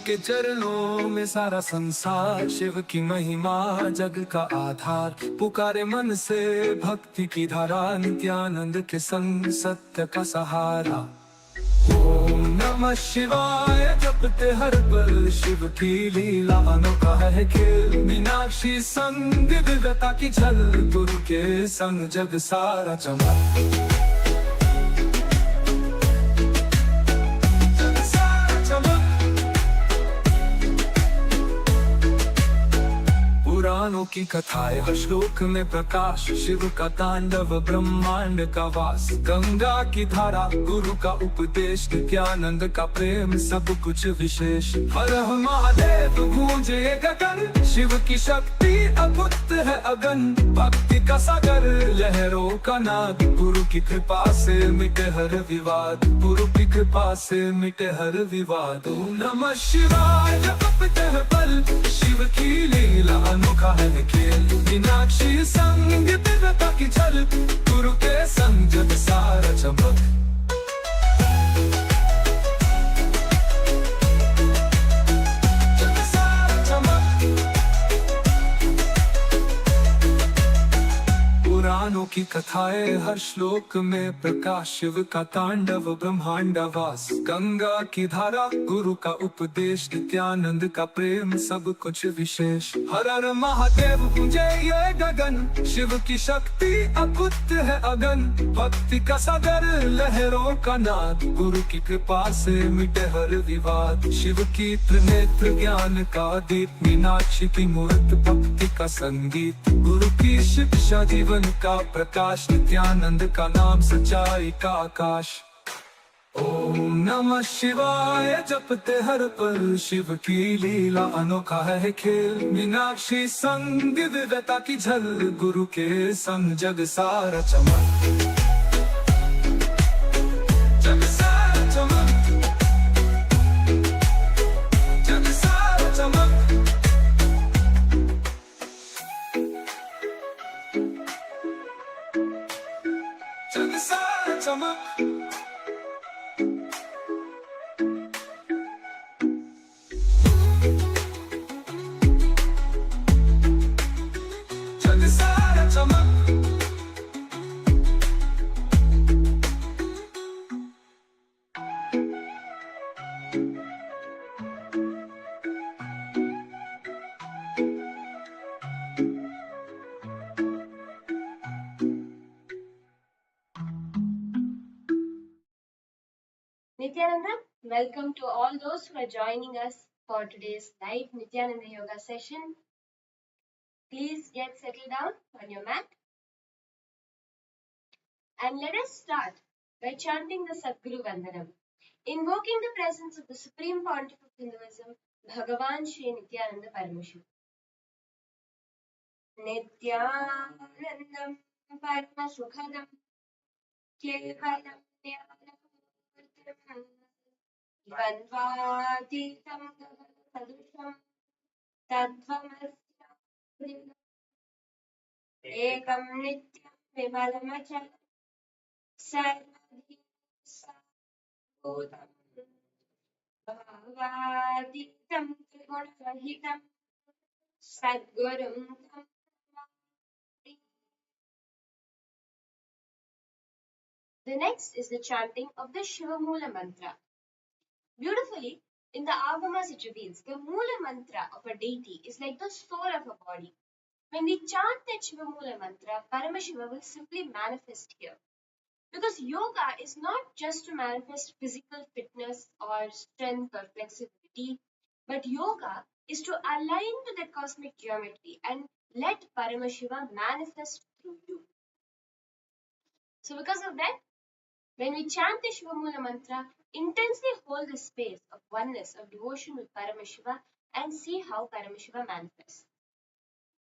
के चरणों में सारा संसार, शिव की महिमा जग का आधार। पुकारे मन से भक्ति की धारा, नित्यानंद के संग सत्य का सहारा। ओम नमः शिवाय जपते हर पल, शिव की लीला अनोखा है खेल। मीनाक्षी संग दिव्यता की झल, गुरु के संग जग सारा चमक। पुराणों की कथाएं हर श्लोक में प्रकाश, शिव का तांडव ब्रह्मांड का वास। गंगा की धारा गुरु का उपदेश, नित्यानंद का प्रेम सब कुछ विशेष। हर हर महादेव गूंजे गगन, शिव की शक्ति अद्भुत है अगन। भक्ति का सागर लहरों का नाद, गुरु की कृपा से मिटे हर विवाद। गुरु की कृपा से मिटे हर विवाद। ओम नमः शिवाय जपते हर पल, शिव की लीला अनोखा है खेल। मीनाक्षी संग दिव्यता की झल, गुरु के संग जग सारा चमक। पुराणों की कथाएं हर श्लोक में प्रकाश, शिव का तांडव ब्रह्मांड वास। गंगा की धारा गुरु का उपदेश, नित्यानंद का प्रेम सब कुछ विशेष। हर हर महादेव गूंजे ये गगन, शिव की शक्ति अद्भुत है अगन। भक्ति का सागर लहरों का नाद, गुरु की कृपा से मिटे हर विवाद। शिव की त्रिनेत्र ज्ञान का दीप, मीनाक्षी की मूर्त भक्ति का संगीत। गुरु की शिक्षा जीवन का प्रकाश, नित्यानंद का नाम सच्चाई का आकाश। ओम नमः शिवाय जपते हर पल, शिव की लीला अनोखा है खेल। मीनाक्षी संग दिव्यता की झल, गुरु के संग जग सारा चमक। जग सारा चमक, जग सारा चमक। जग सारा चमक। जग सारा चमक। Nithyananda, welcome to all those who are joining us for today's live Nithyananda Yoga session. Please get settled down on your mat. And let us start by chanting the Sadguru Vandanam, invoking the presence of the Supreme Pontiff of Hinduism, Bhagavan Sri Nithyananda Paramashivam. Nithyanandam Paramasukhadam Kevalam Jnanamurtim Dvandvatitam Sadusham Tattvamasya Ekam Nityam Vimalamachal Sarvadhi Sarvadam Bhavaditam Trigunahitam Sadgurum Tam. The next is the chanting of the Shivamula mantra. Beautifully, in the Agamas it reveals the Mula mantra of a deity is like the soul of a body. When we chant that Shivamula mantra, Paramashiva will simply manifest here. Because yoga is not just to manifest physical fitness or strength or flexibility, but yoga is to align to the cosmic geometry and let Paramashiva manifest through you. So because of that, when we chant the Shivamula mantra, intensely hold the space of oneness, of devotion with Paramashiva and see how Paramashiva manifests.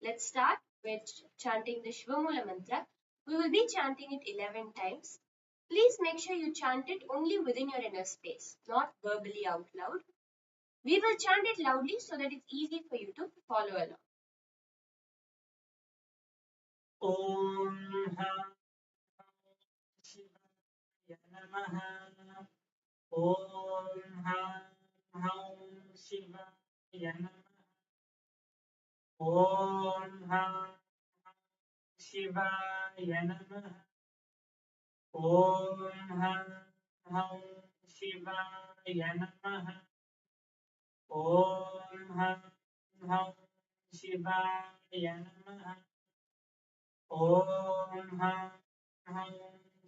Let's start with chanting the Shivamula mantra. We will be chanting it 11 times. Please make sure you chant it only within your inner space, not verbally out loud. We will chant it loudly so that it's easy for you to follow along. Om Shivaya Namaha. Om Shivaya शिवाय नमः। ॐ ह्रां शिवाय नमः। ॐ ह्रां शिवाय नमः। ॐ ह्रां शिवाय नमः। ॐ ह्रां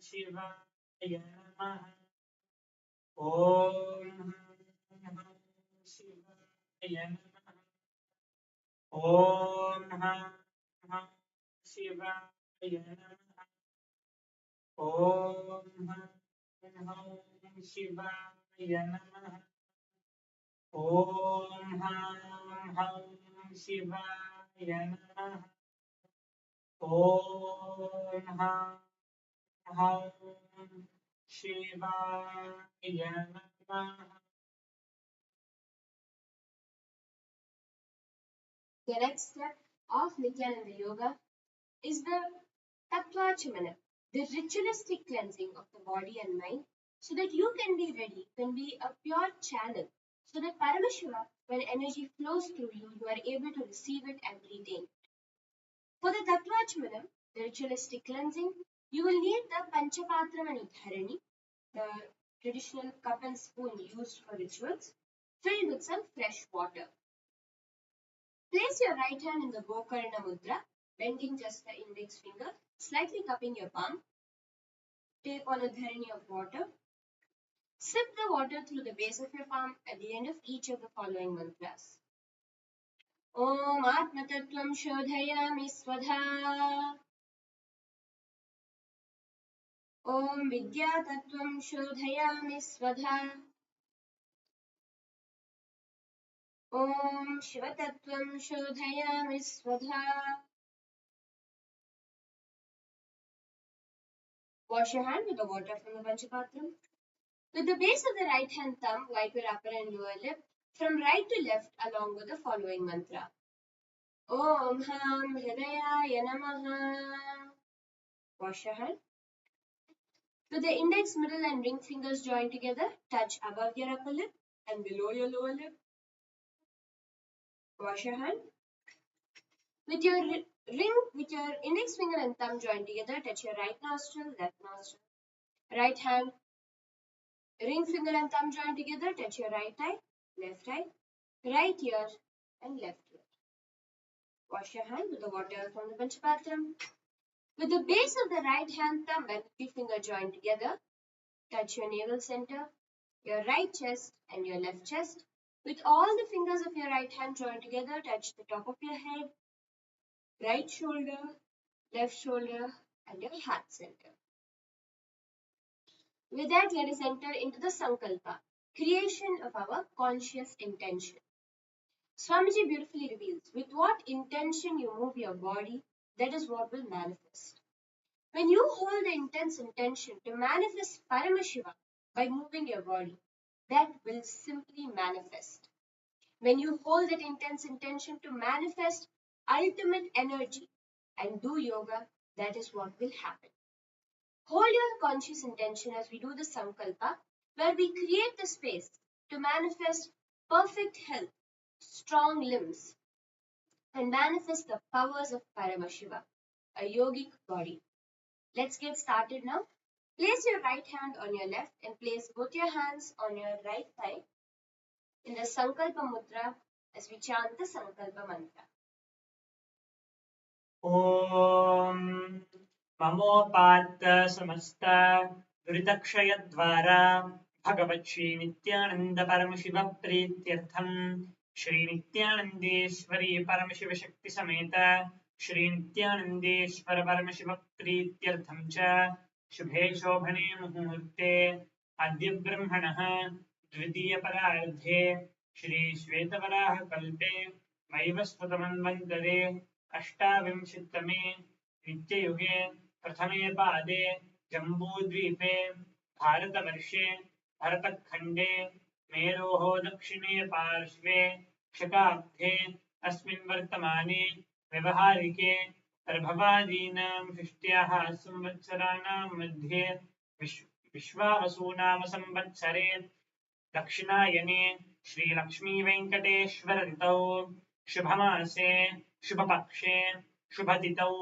शिवाय नमः। ॐ ह्रां शिवाय नमः। ॐ ह्रां शिवाय नमः। ॐ ह्रां शिवाय नमः। ॐ ह्रां शिवाय नमः। ॐ ह्रां शिवाय नमः। The next step of Nithyananda Yoga is the Tattvachimana, the ritualistic cleansing of the body and mind, so that you can be ready, can be a pure channel, so that Paramashiva, when energy flows through you, you are able to receive it and retain it. For the Tattvachimana, the ritualistic cleansing, you will need the Panchapatram and Udharani, the traditional cup and spoon used for rituals, filled with some fresh water. Place your right hand in the Gokarna Mudra, bending just the index finger, slightly cupping your palm. Take on a dharani of water. Sip the water through the base of your palm at the end of each of the following mantras. Om Atma Tattvam Shodhayami Swadha. Om Vidya Tattvam Shodhayami Swadha. Om Shiva Tattvam Shodhayami Swadha. Wash your hand with the water from the Panchapatram. With the base of the right hand thumb, wipe your upper and lower lip from right to left along with the following mantra. Om Ham Hridayaya Namaha. Wash your hand. With the index, middle and ring fingers joined together, touch above your upper lip and below your lower lip. Wash your hand. With your index finger and thumb joined together, touch your right nostril, left nostril. Right hand, ring finger and thumb joined together, touch your right eye, left eye, right ear and left ear. Wash your hand with the water from the Panchapatram. With the base of the right hand thumb and three finger joined together, touch your navel center, your right chest and your left chest. With all the fingers of your right hand joined together, touch the top of your head, right shoulder, left shoulder and your heart center. With that, let us enter into the Sankalpa, creation of our conscious intention. Swamiji beautifully reveals, with what intention you move your body, that is what will manifest. When you hold the intense intention to manifest Paramashiva by moving your body, that will simply manifest. When you hold that intense intention to manifest ultimate energy and do yoga, that is what will happen. Hold your conscious intention as we do the Sankalpa, where we create the space to manifest perfect health, strong limbs, and manifest the powers of Paramashiva, a yogic body. Let's get started now. Place your right hand on your left and place both your hands on your right thigh in the Sankalpa Mudra as we chant the Sankalpa Mantra. ॐ ममोपात्त समस्त दुरितक्षयद्वारा भगवत् श्री नित्यानन्द परमशिव प्रीत्यर्थं श्री नित्यानन्देश्वरी परमशिव शक्ति समेत श्री नित्यानन्देश्वर परमशिव प्रीत्यर्थं च शुभे शोभने मुहूर्ते अद्य ब्रह्मणः द्वितीयपरार्धे श्री श्वेतवराह कल्पे वैवस्वतमन्वन्तरे अष्टाविंशतितमे नित्ययुगे प्रथमे पादे जम्बूद्वीपे भारतवर्षे भरतखण्डे मेरोः दक्षिणे पार्श्वे शकाब्दे अस्मिन् वर्तमाने व्यवहारिके प्रभवादीनां षष्ट्याः संवत्सराणां मध्ये विश्वावसुनाम संवत्सरे दक्षिणायने श्रीलक्ष्मीवेङ्कटेश्वरऋतौ शुभमासे शुभपक्षे शुभतिथौ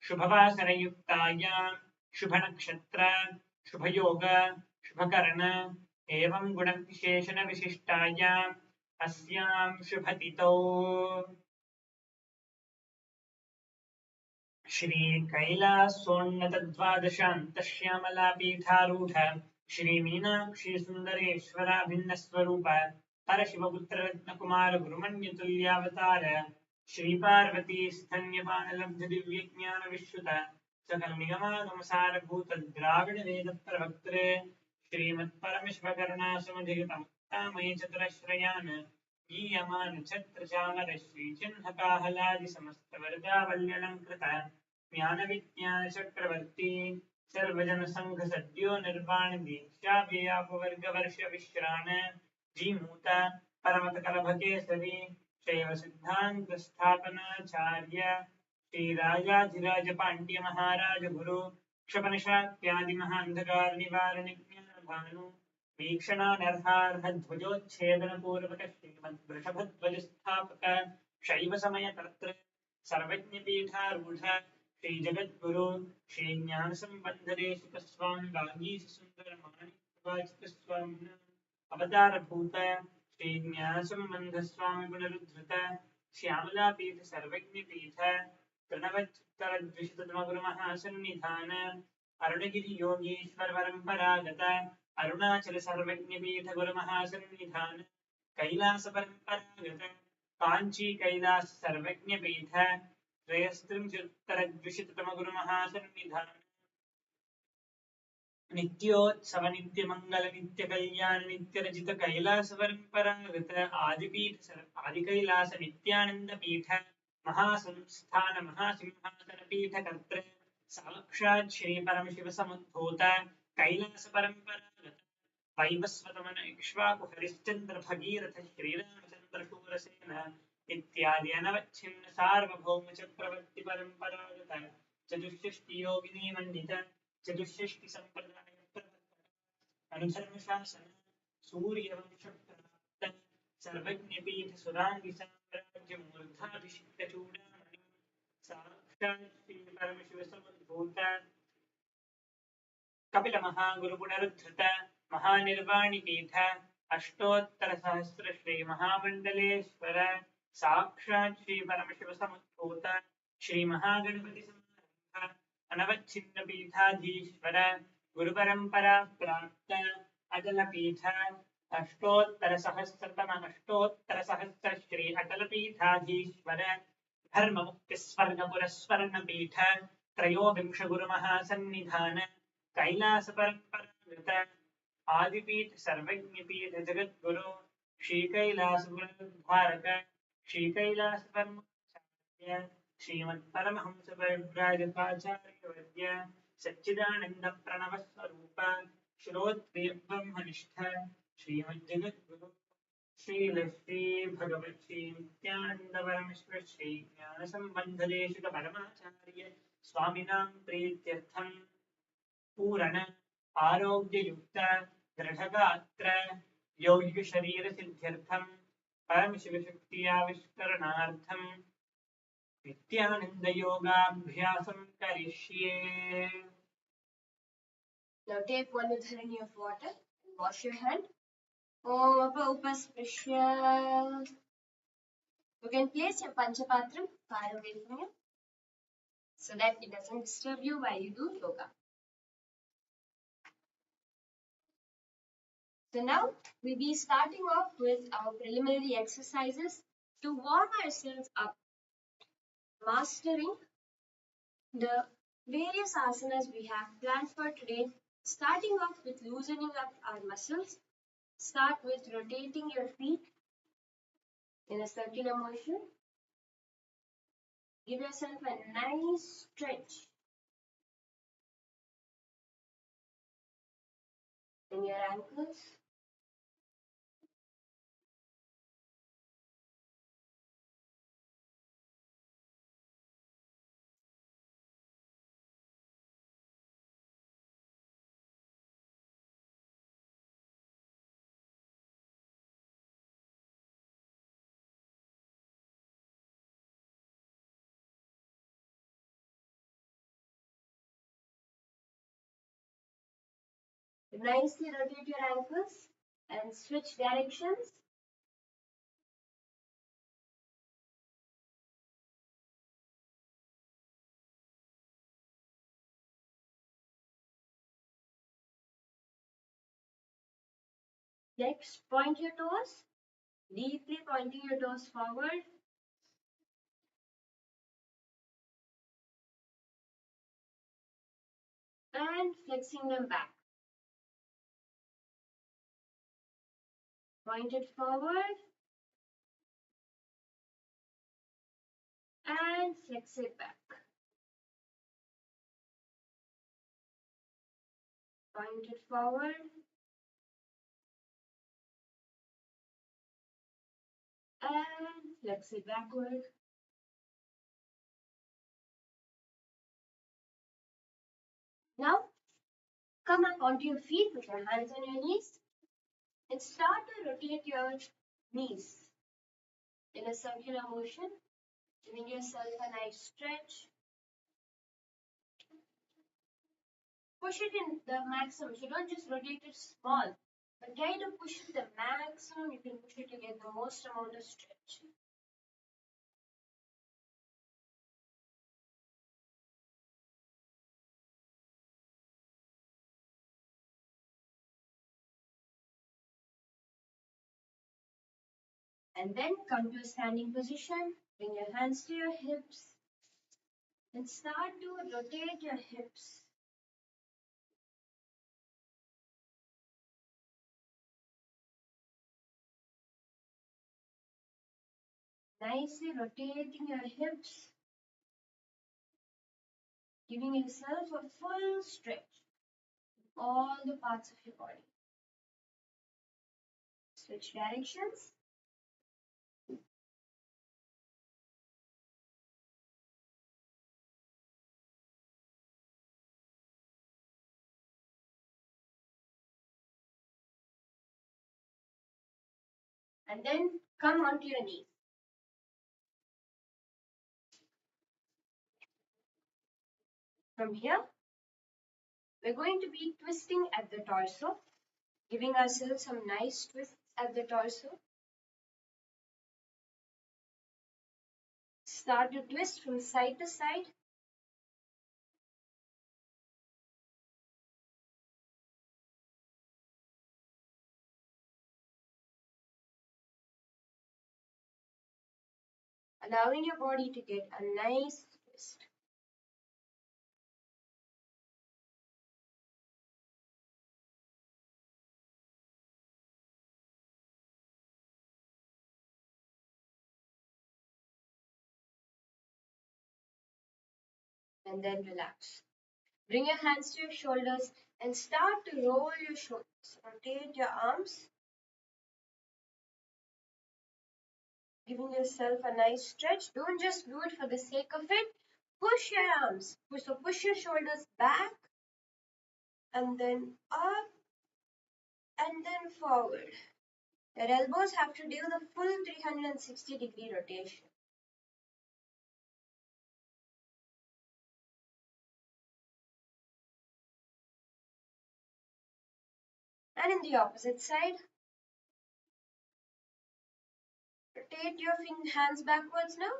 शुभवासरयुक्तायां शुभनक्षत्र शुभयोग शुभकर्ण एवं गुणविशेषणविशिष्टायाम् अस्यां शुभतिथौ श्रीकैलासोन्नतद्वादशान्तश्यामलापीठारूढ श्रीमीनाक्षी सुन्दरेश्वराभिन्नस्वरूप परशिवपुत्ररत्नकुमार गुरुमन्यतुल्यावतार श्रीपार्वती स्तन्यपानलब्धदिव्यज्ञानविश्रुत सकलनिगमागमसारभूत द्राविडवेदप्रवक्त्रे श्रीमत्परमशिवकरुणासुमधिगतमुक्तामये चतुरश्रयान् गीयमान् छत्रचामर श्रीचिह्नकाहलादिसमस्तवरदावल्यलङ्कृत ज्ञानविज्ञानचक्रवर्ती सर्वजनसङ्घसद्यो निर्वाण दीक्षाव्ययापवर्गवर्षविश्राण जीमूत परमतकलभकेसरी शैवसिद्धान्तस्थापनाचार्य श्रीराजाधिराजपाण्ड्यमहाराजगुरु क्षपनिशाक्यादिमहान्धकारनिवारणिज्ञानभानु वीक्षणानर्हार्हध्वजोच्छेदनपूर्वक श्रीमद्वृषभध्वजस्थापक शैवसमयकर्तृ सर्वज्ञपीठारूढ श्रीजगद्गुरु श्रीज्ञानसम्बन्धदेशिकस्वामि वागीशसुन्दरमाणिक्यवाचिकस्वामिनः अवतारभूत श्रीज्ञानसम्बन्धस्वामि गुणरुद्धृत श्यामलापीठ सर्वज्ञपीठ प्रणवच्चित्तरद्विषितमगुरुमहासन्निधान अरुणगिरि योगीश्वर परम्परागत अरुणाचल सर्वज्ञपीठ गुरुमहासन्निधान कैलास परम्परागत कांची कैलास सर्वज्ञपीठ त्रयस्त्रिंशत्तरद्विशततमगुरुमहासन्निधान नित्योत्सव नित्यमंगल नित्यकल्याण नित्यरचित कैलास परम्परागत आदिपीठ आदिकैलास नित्यानंद पीठ महासंस्थान महासिंहासन पीठ कर्तृ साक्षात् श्री परमशिव समुद्भूत कैलास परम्परागत वैवस्वतमन इक्ष्वाकु हरिश्चंद्र भगीरथ श्रीरामचंद्र शूरसेन इत्यादि अनवच्छिन्न सार्वभौम चक्रवर्ती परम्परागत चतुष्षष्टि योगिनी मंडित चतुष्षष्टि संप्रदाय अनुधर्म शासन सूर्यवंश प्राप्त सर्वज्ञपीठ सुरांगी साम्राज्य मूर्धाभिषिक्त चूड़ामणि साक्षात् श्री परमशिव समुद्भूत कपिल महागुरु पुनरुद्धृत महानिर्वाणी पीठ अष्टोत्तर सहस्र श्री महामंडलेश्वर साक्षात् श्री परमशिव समुद्भूत श्री महागणपति समारंभ अनवच्छिन्न पीठाधीश्वर गुरु परंपरा प्राप्त अटल पीठ अष्टोत्तर सहस्र श्री अटल पीठाधीश्वर धर्म मुक्ति स्वर्ग पुरस्वर्ण पीठ त्रयोविंश गुरु महासन्निधान कैलास परंपरागत आदिपीठ सर्वज्ञ पीठ जगद्गुरु श्री कैलास गुरुद्वारक श्री कैलास परमाचार्य श्रीमत् परमहंस परिव्राजकाचार्य वर्य सच्चिदानंद प्रणव स्वरूप श्रोत्रिय ब्रह्मनिष्ठ श्रीमद् जगद्गुरु श्री भगवत श्री नित्यानंद परमेश्वर श्री ज्ञान संबंध देशिक परमाचार्य स्वामिनां प्रीत्यर्थं पूर्ण आरोग्य युक्त दृढ़गात्र यौगिक शरीर सिद्ध्यर्थं परमशिव शक्ति आविष्करणार्थं नित्यानंद योगाभ्यासं करिष्ये. Now take one udharani of water and wash your hand. Om Upasprisya. You can place your Panchapatram far away from you so that it doesn't disturb you while you do yoga. So now we'll be starting off with our preliminary exercises to warm ourselves up, mastering the various asanas we have planned for today, starting off with loosening up our muscles. Start with rotating your feet in a circular motion. Give yourself a nice stretch in your ankles. Nicely rotate your ankles and switch directions. Next, point your toes, deeply pointing your toes forward. And flexing them back. Point it forward and flex it back. Point it forward and flex it backward. Now, come up onto your feet with your hands on your knees and start to rotate your knees in a circular motion, giving yourself a nice stretch. Push it in the maximum, so don't just rotate it small, but try to push it the maximum you can push it to get the most amount of stretch. And then come to a standing position, bring your hands to your hips, and start to rotate your hips. Nicely rotating your hips, giving yourself a full stretch, all the parts of your body. Switch directions. And then come onto your knees. From here, we're going to be twisting at the torso, giving ourselves some nice twists at the torso. Start to twist from side to side. Allowing your body to get a nice twist. And then relax. Bring your hands to your shoulders and start to roll your shoulders. Rotate your arms, giving yourself a nice stretch. Don't just do it for the sake of it. Push your arms. So push your shoulders back and then up and then forward. Your elbows have to do the full 360-degree rotation. And in the opposite side, rotate your hands backwards now.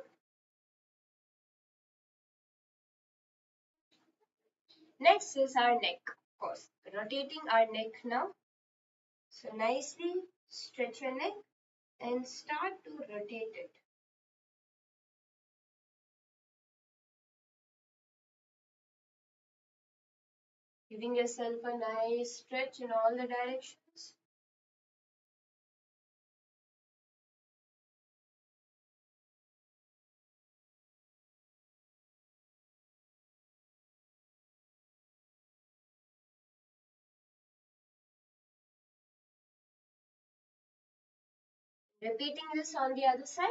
Next is our neck, of course. Rotating our neck now. So nicely stretch your neck and start to rotate it. Giving yourself a nice stretch in all the directions. Repeating this on the other side.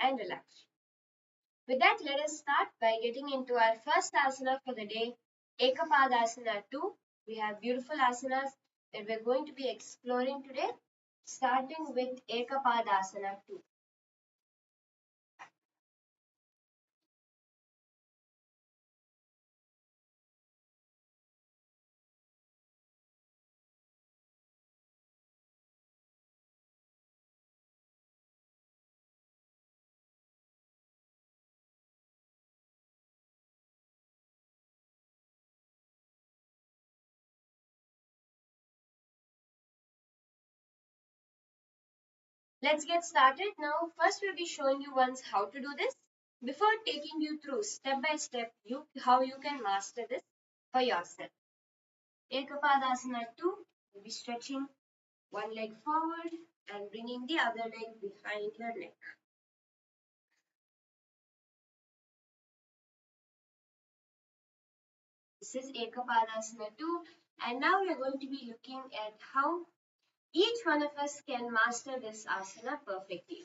And relax. With that, let us start by getting into our first asana for the day, Ekapadasana 2. We have beautiful asanas that we're going to be exploring today. starting with Ekapadasana 2. Let's get started now. First, we'll be showing you once how to do this before taking you through step by step how you can master this for yourself. Ekapadasana 2, we'll be stretching one leg forward and bringing the other leg behind your neck. This is Ekapadasana 2, and now we're going to be looking at how each one of us can master this asana perfectly.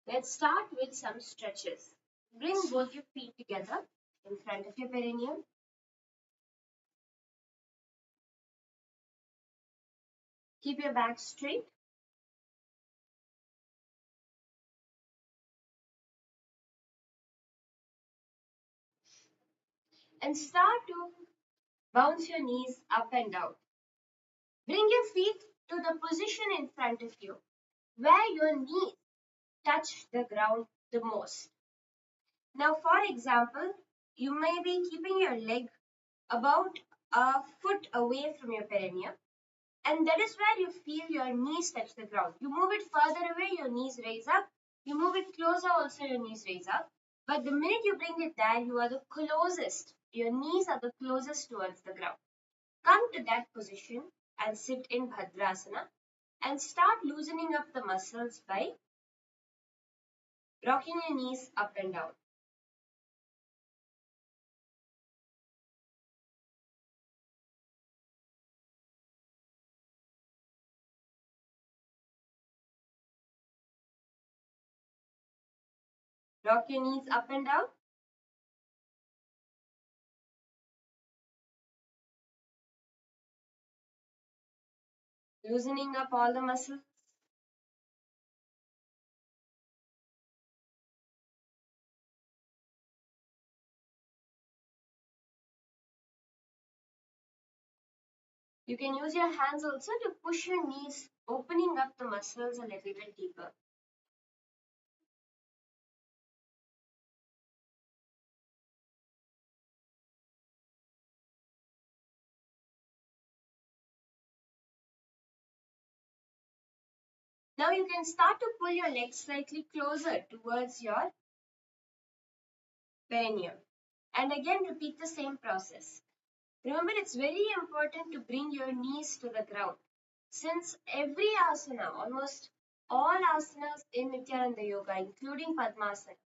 Let's start with some stretches. Bring both your feet together in front of your perineum. Keep your back straight. And start to bounce your knees up and down. Bring your feet to the position in front of you where your knees touch the ground the most. Now, for example, you may be keeping your leg about a foot away from your perineum, and that is where you feel your knees touch the ground. You move it further away, your knees raise up. You move it closer, also your knees raise up. But the minute you bring it there, you are the closest. Your knees are the closest towards the ground. Come to that position and sit in Bhadrasana and start loosening up the muscles by rocking your knees up and down. Rock your knees up and down. Loosening up all the muscles. You can use your hands also to push your knees, opening up the muscles a little bit deeper. Now you can start to pull your legs slightly closer towards your perineum. And again, repeat the same process. Remember, it's very important to bring your knees to the ground. Since every asana, almost all asanas in Nithyananda Yoga, including Padmasana,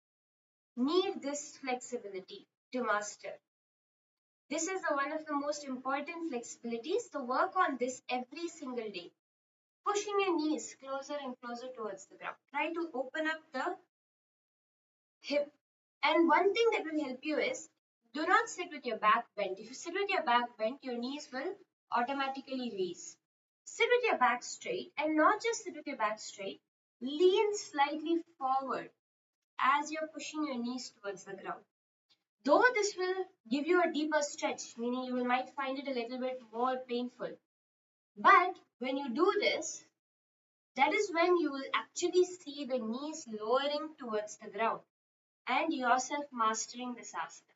need this flexibility to master. This is one of the most important flexibilities, so work on this every single day. Pushing your knees closer and closer towards the ground. Try to open up the hip. And one thing that will help you is do not sit with your back bent. If you sit with your back bent, your knees will automatically raise. Sit with your back straight, and not just sit with your back straight, lean slightly forward as you're pushing your knees towards the ground. Though this will give you a deeper stretch, meaning you might find it a little bit more painful. But when you do this, that is when you will actually see the knees lowering towards the ground and yourself mastering this asana.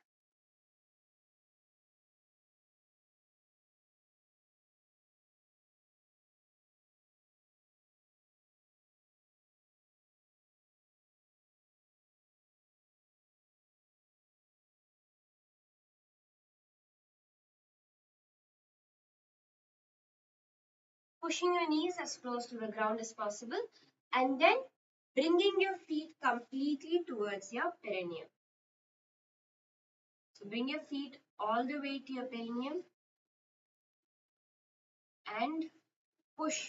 Pushing your knees as close to the ground as possible, and then bringing your feet completely towards your perineum. So bring your feet all the way to your perineum and push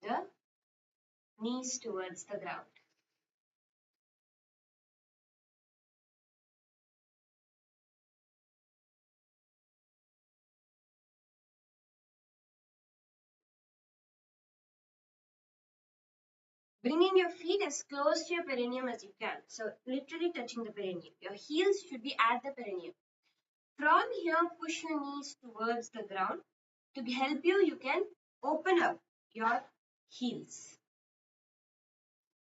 the knees towards the ground. Bringing your feet as close to your perineum as you can. So literally touching the perineum. Your heels should be at the perineum. From here, push your knees towards the ground. To help you, you can open up your heels.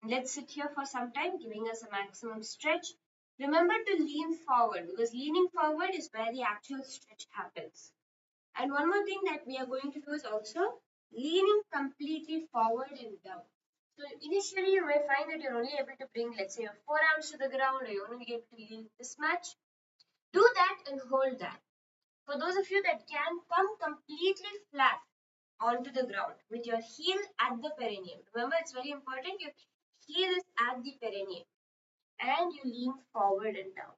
Let's sit here for some time, giving us a maximum stretch. Remember to lean forward, because leaning forward is where the actual stretch happens. And one more thing that we are going to do is also leaning completely forward and down. So initially you may find that you're only able to bring, let's say, your forearms to the ground, or you're only able to lean this much. Do that and hold that. For those of you that can, come completely flat onto the ground with your heel at the perineum. Remember, it's very important. Your heel is at the perineum and you lean forward and down.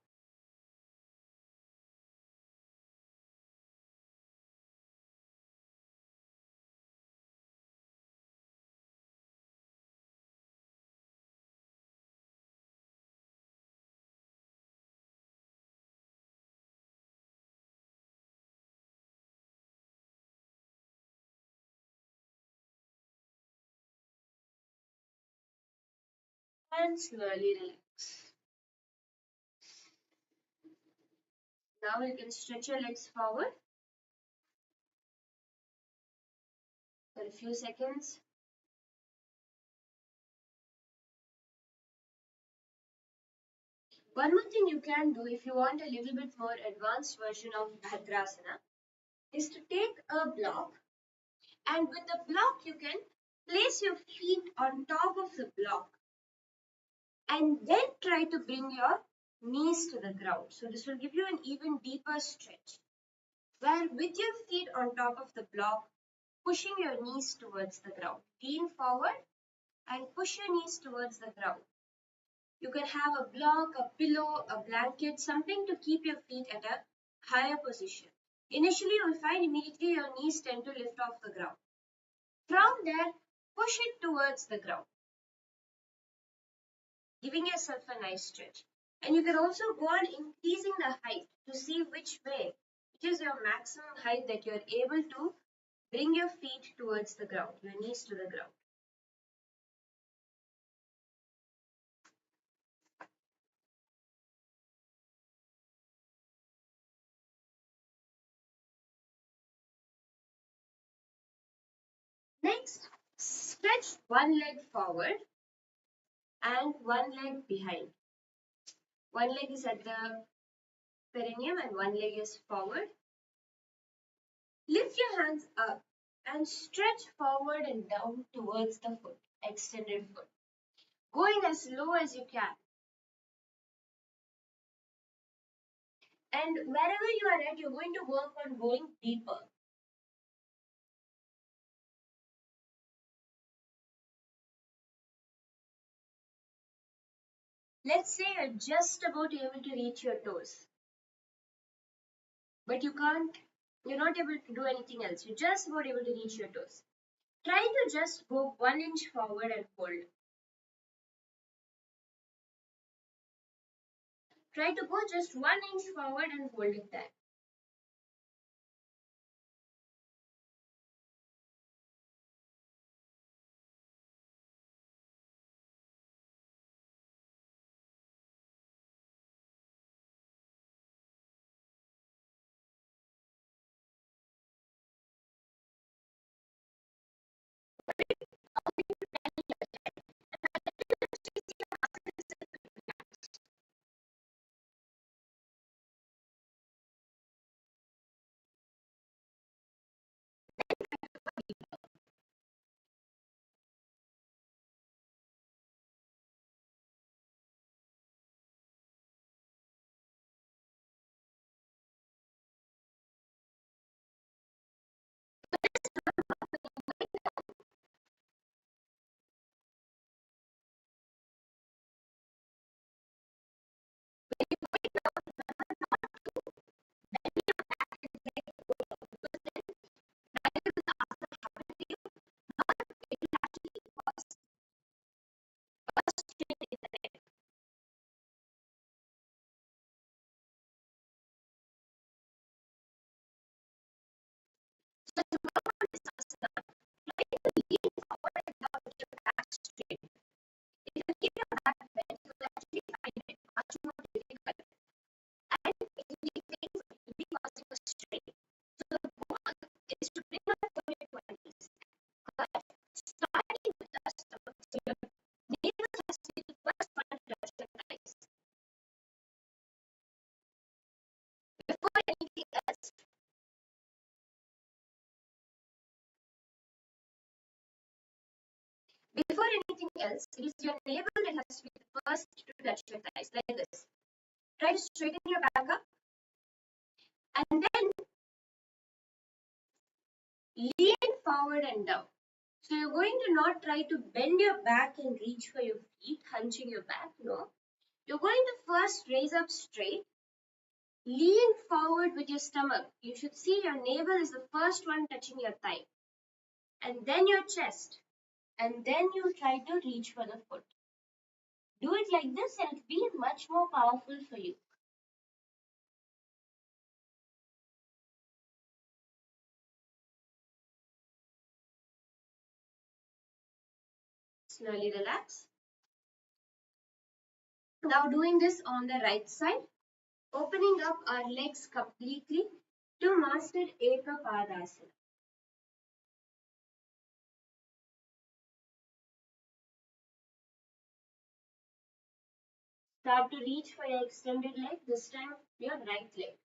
And slowly relax. Now you can stretch your legs forward for a few seconds. One more thing you can do if you want a little bit more advanced version of Bhadrasana is to take a block, and with the block you can place your feet on top of the block and then try to bring your knees to the ground. So this will give you an even deeper stretch, where with your feet on top of the block, pushing your knees towards the ground. Lean forward and push your knees towards the ground. You can have a block, a pillow, a blanket, something to keep your feet at a higher position. Initially, you will find immediately your knees tend to lift off the ground. From there, push it towards the ground, giving yourself a nice stretch. And you can also go on increasing the height to see which is your maximum height that you're able to bring your feet towards the ground, your knees to the ground. Next, stretch one leg forward and one leg behind. One leg is at the perineum and one leg is forward. Lift your hands up and stretch forward and down towards the foot, extended foot. Going as low as you can. And wherever you are at, you're going to work on going deeper. Let's say you're just about able to reach your toes, but you're not able to do anything else. You're just about able to reach your toes. Try to just go 1 inch forward and hold. Try to go just 1 inch forward and hold it there. else, it is your navel that has to be the first to touch your thighs, like this. Try to straighten your back up and then lean forward and down. So you're going to not try to bend your back and reach for your feet, hunching your back. No. You're going to first raise up straight, lean forward with your stomach. You should see your navel is the first one touching your thigh, and then your chest, and then you try to reach for the foot. Do it like this and it'll be much more powerful for you. Slowly relax. Now doing this on the right side, opening up our legs completely to master Ekapadasana. Start to reach for your extended leg, this time your right leg.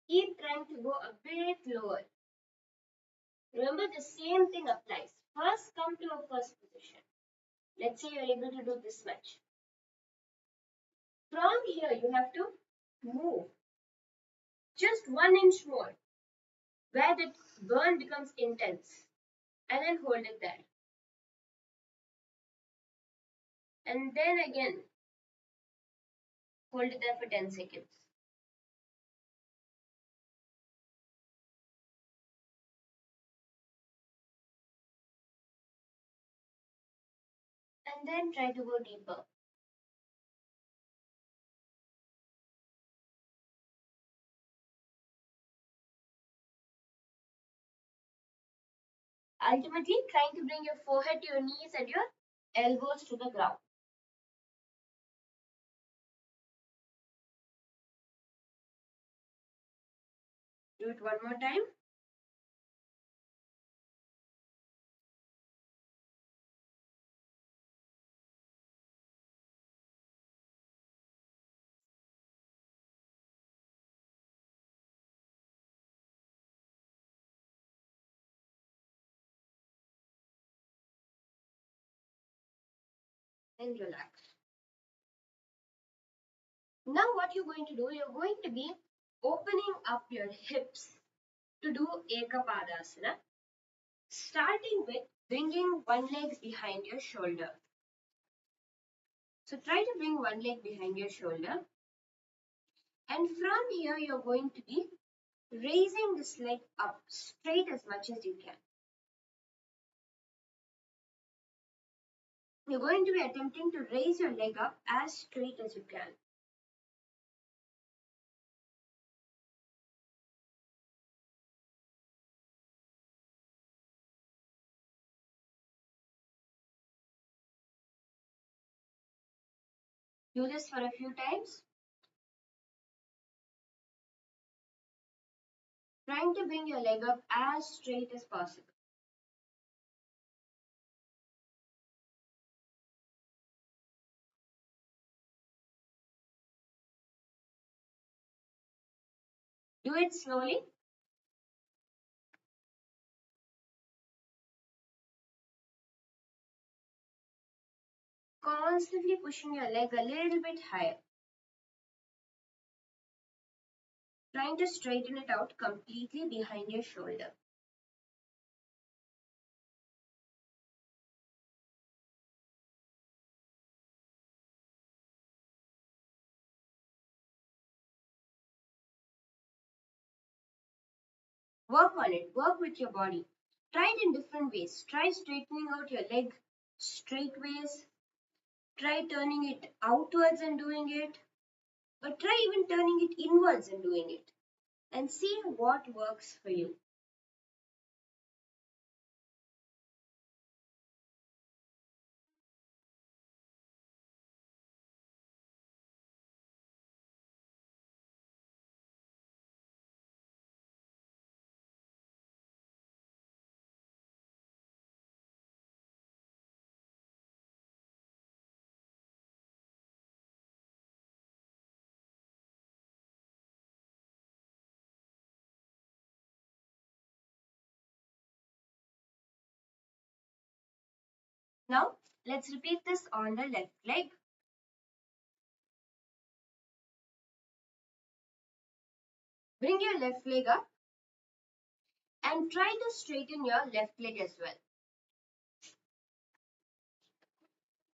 Keep trying to go a bit lower. Remember, the same thing applies. First, come to a first position. Let's say you're able to do this much. From here, you have to move just 1 inch more, where the burn becomes intense, and then hold it there. And then again, hold it there for 10 seconds. And then try to go deeper. Ultimately, trying to bring your forehead to your knees and your elbows to the ground. Do it one more time. And relax. Now what you're going to do, you're going to be opening up your hips to do Ekapadasana, starting with bringing one leg behind your shoulder. So try to bring one leg behind your shoulder, and from here you're going to be raising this leg up straight as much as you can. You're going to be attempting to raise your leg up as straight as you can. Do this for a few times. Trying to bring your leg up as straight as possible. Do it slowly. Constantly pushing your leg a little bit higher. Trying to straighten it out completely behind your shoulder. Work on it. Work with your body. Try it in different ways. Try straightening out your leg straight ways. Try turning it outwards and doing it. Or try even turning it inwards and doing it. And see what works for you. Now, let's repeat this on the left leg. Bring your left leg up and try to straighten your left leg as well.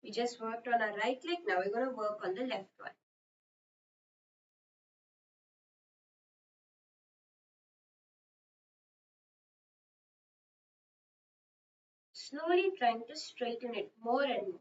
We just worked on our right leg, now we're going to work on the left one. Slowly trying to straighten it more and more.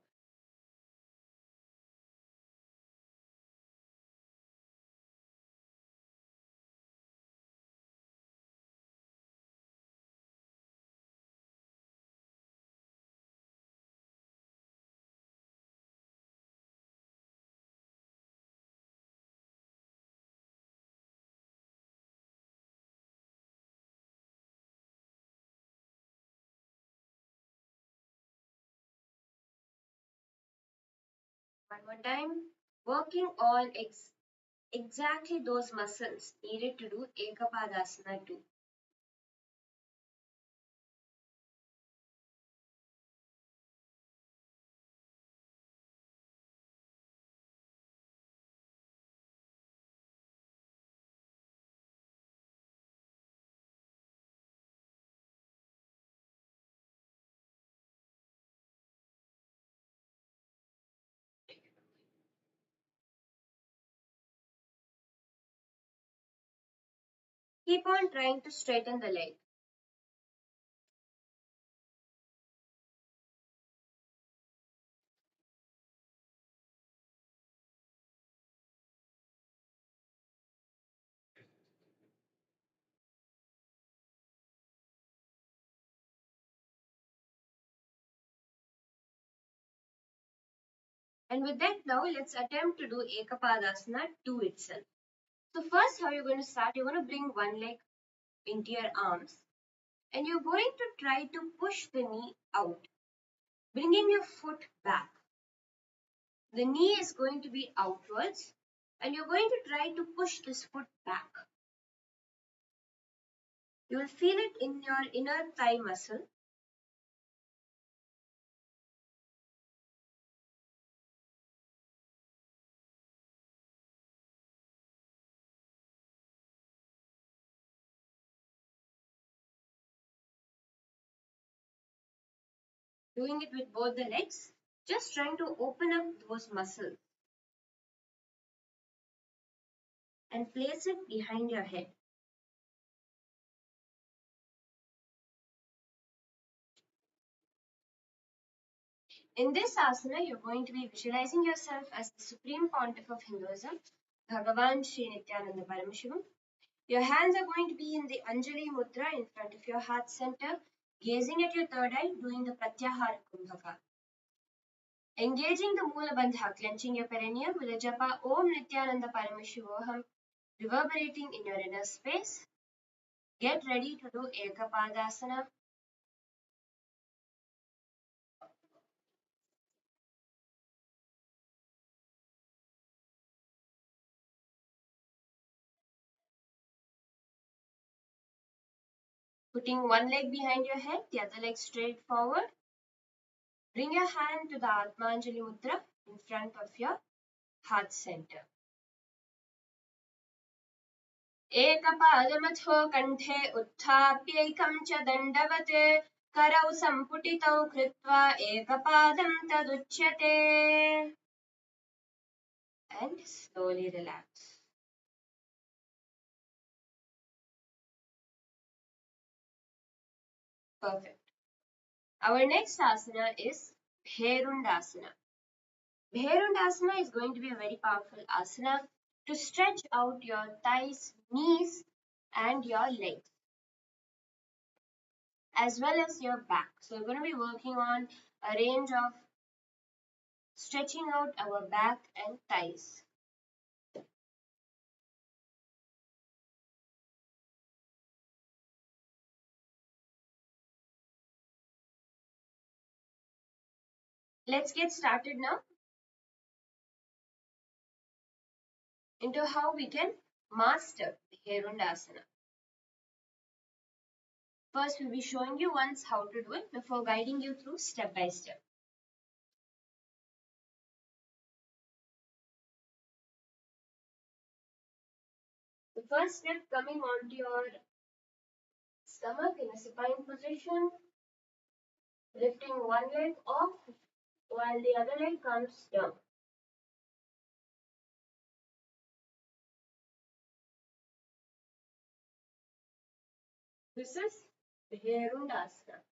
One more time. Working on exactly those muscles needed to do Ekapadasana too. Keep on trying to straighten the leg. And with that, now let's attempt to do Ekapadasana 2 itself. So first, how you're going to start, you're going to bring one leg into your arms and you're going to try to push the knee out, bringing your foot back. The knee is going to be outwards and you're going to try to push this foot back. You will feel it in your inner thigh muscle. Doing it with both the legs, just trying to open up those muscles and place it behind your head. In this asana, you're going to be visualizing yourself as the Supreme Pontiff of Hinduism, Bhagavan Sri Nithyananda Paramashivam. Your hands are going to be in the Anjali Mudra in front of your heart center, gazing at your third eye, doing the Pratyahara Kumbhaka. Engaging the Mula Bandha, clenching your perineum with a japa Om Nithyananda Paramashivoham, reverberating in your inner space. Get ready to do Ekapadasana. Putting one leg behind your head, the other leg straight forward. Bring your hand to the Atmanjali Mudra in front of your heart center. एकपादमथो कण्ठे उत्थाप्यैकं च दण्डवत् करौ सम्पुटितौ कृत्वा एकपादं तदुच्यते. And slowly relax. Perfect. Our next asana is Bherundasana. Bherundasana is going to be a very powerful asana to stretch out your thighs, knees, and your legs, as well as your back. So we're going to be working on a range of stretching out our back and thighs. Let's get started now into how we can master Bherundasana. First, we'll be showing you once how to do it before guiding you through step by step. first step, coming onto your stomach in a supine position, lifting one leg off while the other leg comes down. This is the Herundasana.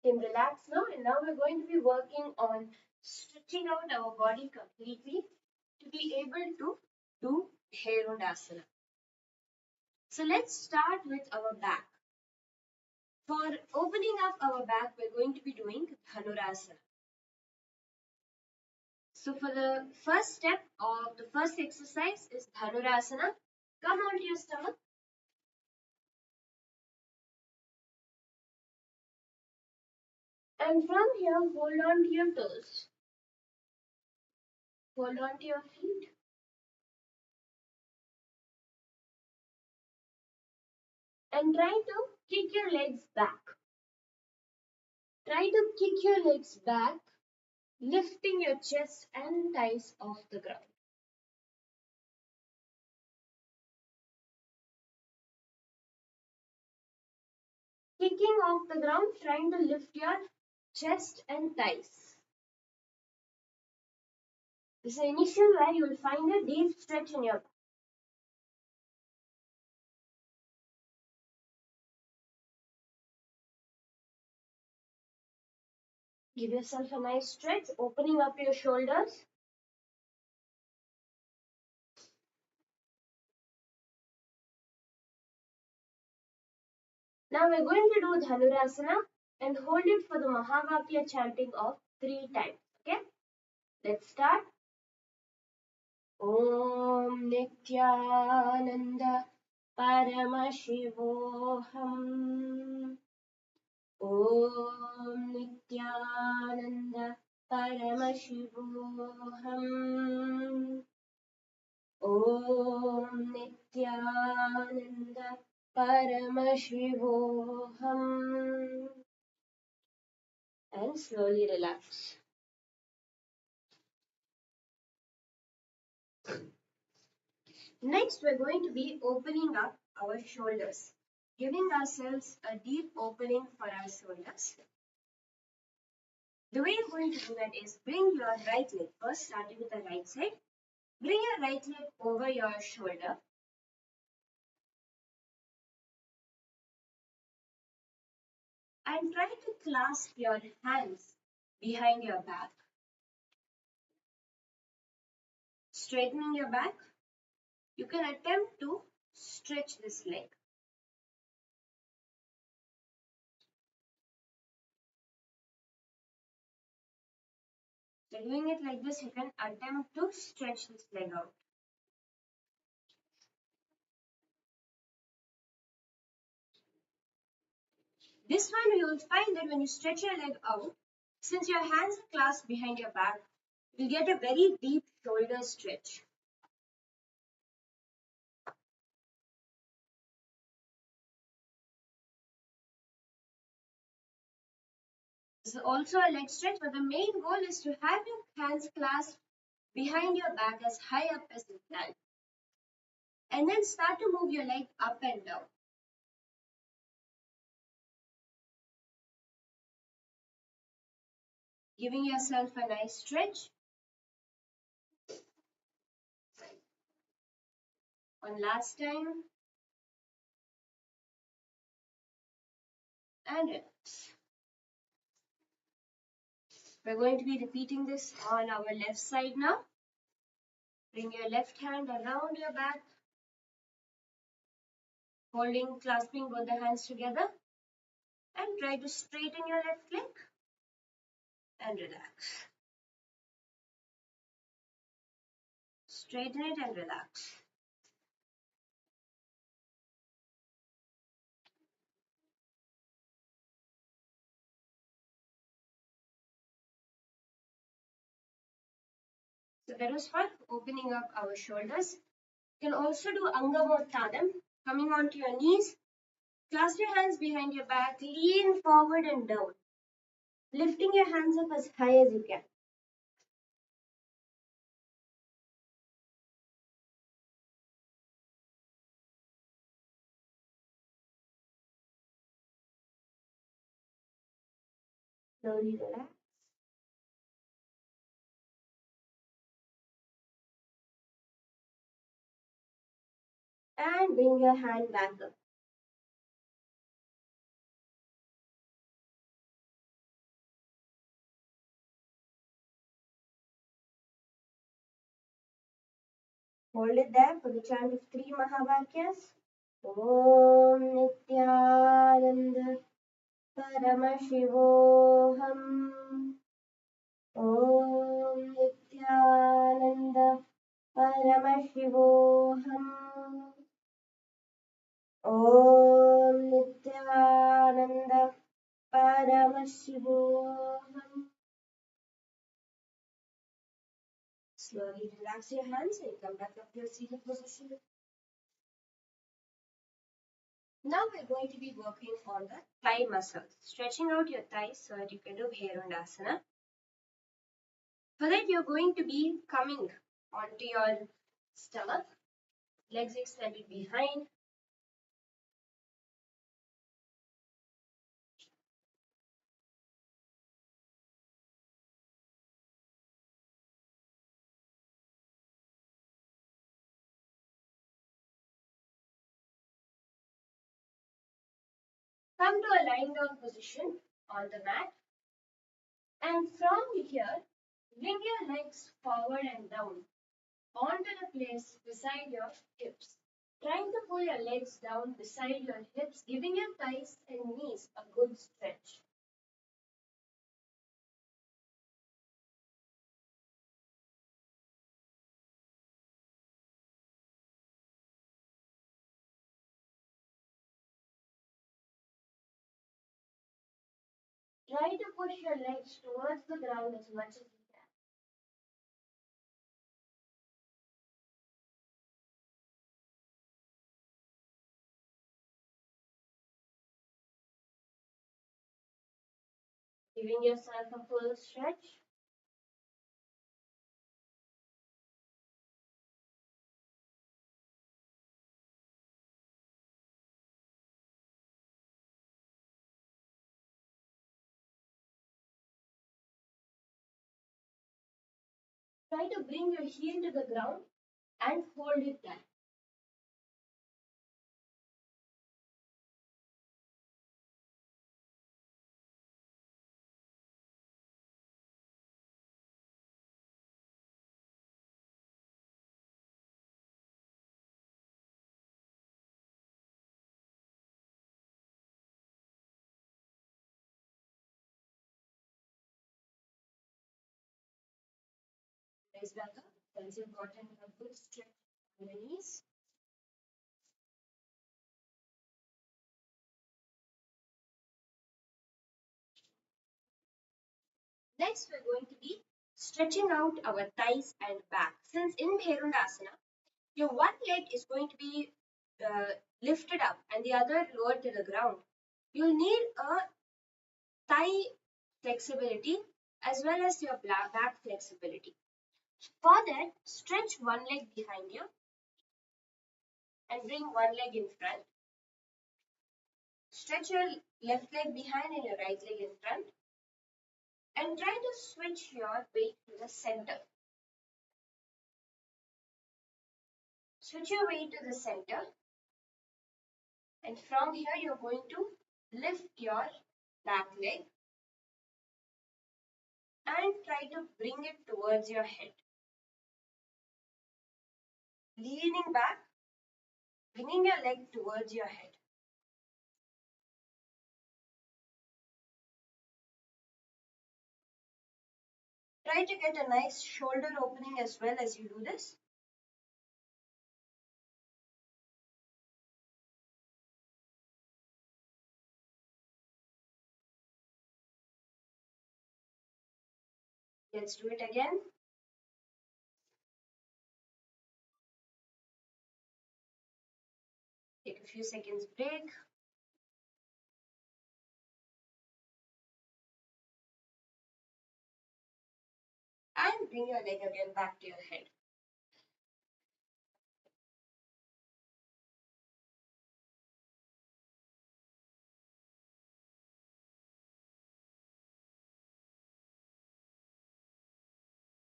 You can relax now, and now we're going to be working on stretching out our body completely to be able to do Herundasana. So let's start with our back. For opening up our back, we're going to be doing Dhanurasana. So for the first step of the first exercise is Dhanurasana. Come onto your stomach. And from here, hold on to your toes. Hold on to your feet. And try to kick your legs back. Try to kick your legs back, lifting your chest and thighs off the ground. Kicking off the ground, trying to lift your chest and thighs. This is the initial where you will find a deep stretch in your back. Give yourself a nice stretch, opening up your shoulders. Now we're going to do Dhanurasana and hold it for the Mahavakya chanting of 3 times. Okay? Let's start. Om Nithyananda Paramashivam. Om Nithyananda Paramashivam. Om Nithyananda Paramashivoham. And slowly relax. Next, we're going to be opening up our shoulders, giving ourselves a deep opening for our shoulders. The way you're going to do that is bring your right leg, first starting with the right side, bring your right leg over your shoulder. And try to clasp your hands behind your back. Straightening your back, you can attempt to stretch this leg. So doing it like this, you can attempt to stretch this leg out. This one you will find that when you stretch your leg out, since your hands are clasped behind your back, you'll get a very deep shoulder stretch. This is also a leg stretch, but the main goal is to have your hands clasped behind your back as high up as you can. And then start to move your leg up and down. Giving yourself a nice stretch. One last time. And relax. We're going to be repeating this on our left side now. Bring your left hand around your back, holding, clasping both the hands together, and try to straighten your left leg and relax. Straighten it and relax. So that was for opening up our shoulders. You can also do Angamottanam, coming onto your knees. Clasp your hands behind your back, lean forward and down, lifting your hands up as high as you can. Slowly relax. And bring your hand back up. Hold it there for the chant of 3 Mahavakyas. Om Nithyananda Paramashivoham. Om Nithyananda Paramashivoham. Om Nithyananda Paramashivoham. Slowly relax your hands and come back up to your seated position. Now we're going to be working on the thigh muscles, stretching out your thighs so that you can do asana. For that, you're going to be coming onto your stomach, legs extended behind. Come to a lying down position on the mat. And from here, bring your legs forward and down onto the place beside your hips. Trying to pull your legs down beside your hips, giving your thighs and knees a good stretch. Try to push your legs towards the ground as much as you can. Giving yourself a full stretch. Try to bring your heel to the ground and hold it there. Raise back up. Once you've gotten a good stretch on the knees, next we're going to be stretching out our thighs and back. Since in asana, your one leg is going to be lifted up and the other lowered to the ground. You'll need a thigh flexibility as well as your back flexibility. For that, stretch one leg behind you and bring one leg in front. Stretch your left leg behind and your right leg in front. And try to switch your weight to the center. Switch your weight to the center. And from here, you're going to lift your back leg and try to bring it towards your head. Leaning back, bringing your leg towards your head. Try to get a nice shoulder opening as well as you do this. Let's do it again. Take a few seconds break. And bring your leg again back to your head.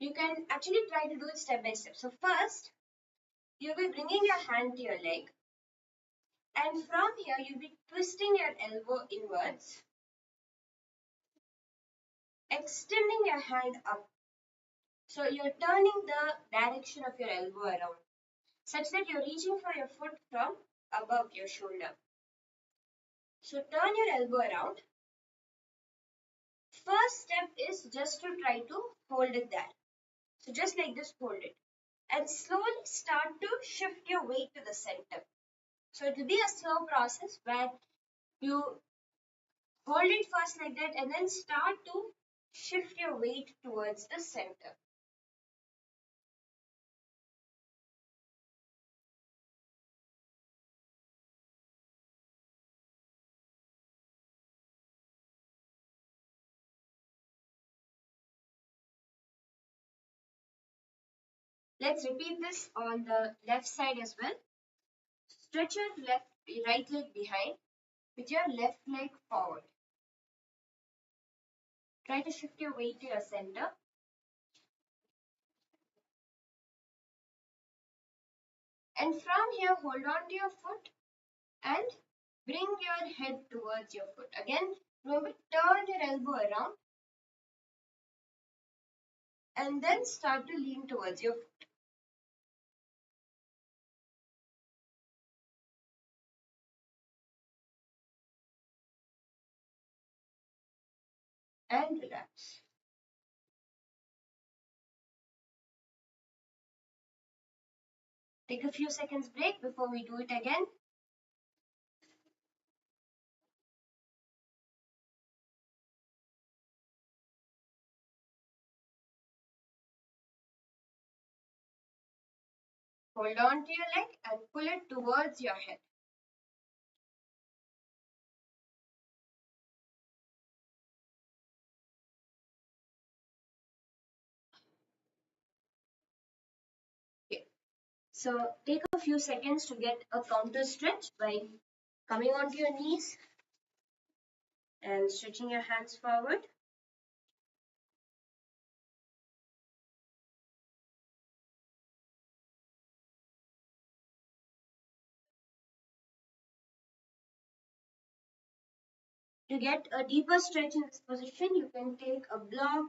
You can actually try to do it step by step. So first, you'll be bringing your hand to your leg, and from here you'll be twisting your elbow inwards, extending your hand up. So you're turning the direction of your elbow around, such that you're reaching for your foot from above your shoulder. So turn your elbow around. First step is just to try to hold it there. So just like this, hold it. And slowly start to shift your weight to the center. So it will be a slow process where you hold it first like that and then start to shift your weight towards the center. Let's repeat this on the left side as well. Stretch your right leg behind with your left leg forward. Try to shift your weight to your center. And from here, hold on to your foot and bring your head towards your foot. Again, remember, turn your elbow around and then start to lean towards your foot. And relax. Take a few seconds break before we do it again. Hold on to your leg and pull it towards your head. Okay. So take a few seconds to get a counter stretch by coming onto your knees and stretching your hands forward. To get a deeper stretch in this position, you can take a block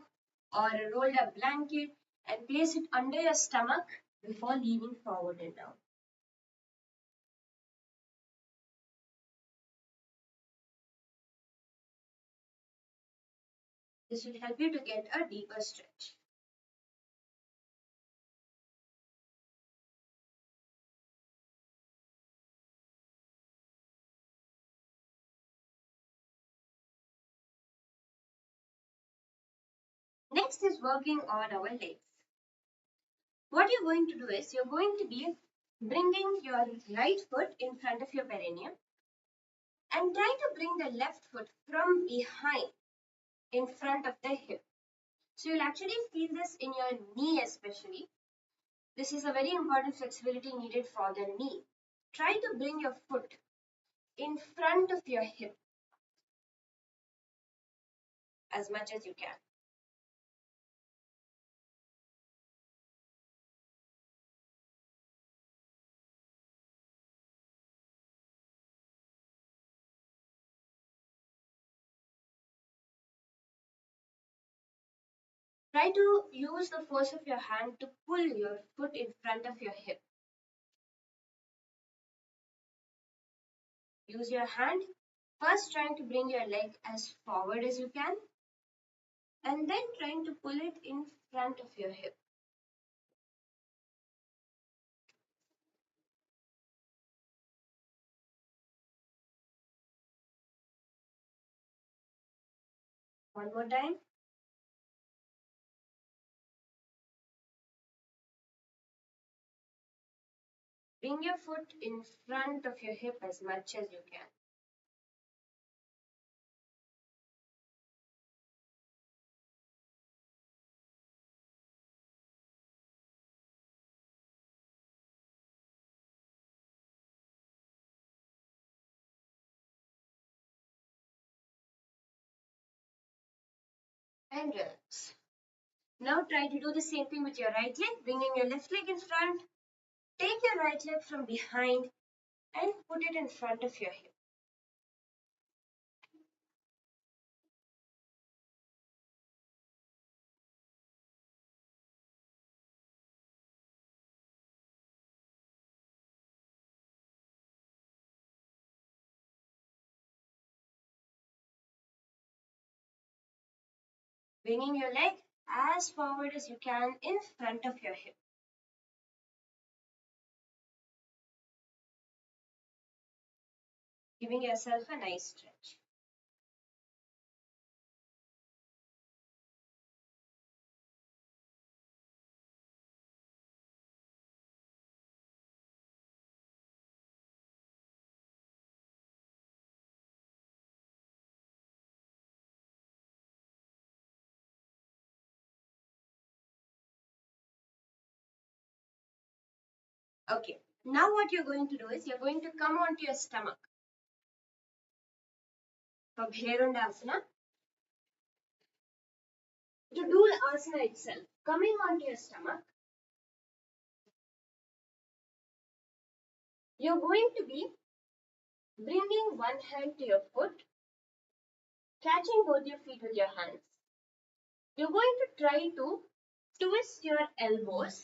or a rolled up blanket and place it under your stomach before leaning forward and down. This will help you to get a deeper stretch. Next is working on our legs. What you're going to do is you're going to be bringing your right foot in front of your perineum and try to bring the left foot from behind in front of the hip. So you'll actually feel this in your knee especially. This is a very important flexibility needed for the knee. Try to bring your foot in front of your hip as much as you can. Try to use the force of your hand to pull your foot in front of your hip. Use your hand, first trying to bring your leg as forward as you can, and then trying to pull it in front of your hip. One more time. Bring your foot in front of your hip as much as you can. And relax. Now try to do the same thing with your right leg, bringing your left leg in front. Take your right leg from behind and put it in front of your hip. Bringing your leg as forward as you can in front of your hip. Giving yourself a nice stretch. Okay, now what you're going to do is you're going to come onto your stomach for Bhairundasana. To do the asana itself, coming onto your stomach, you're going to be bringing one hand to your foot, catching both your feet with your hands. You're going to try to twist your elbows,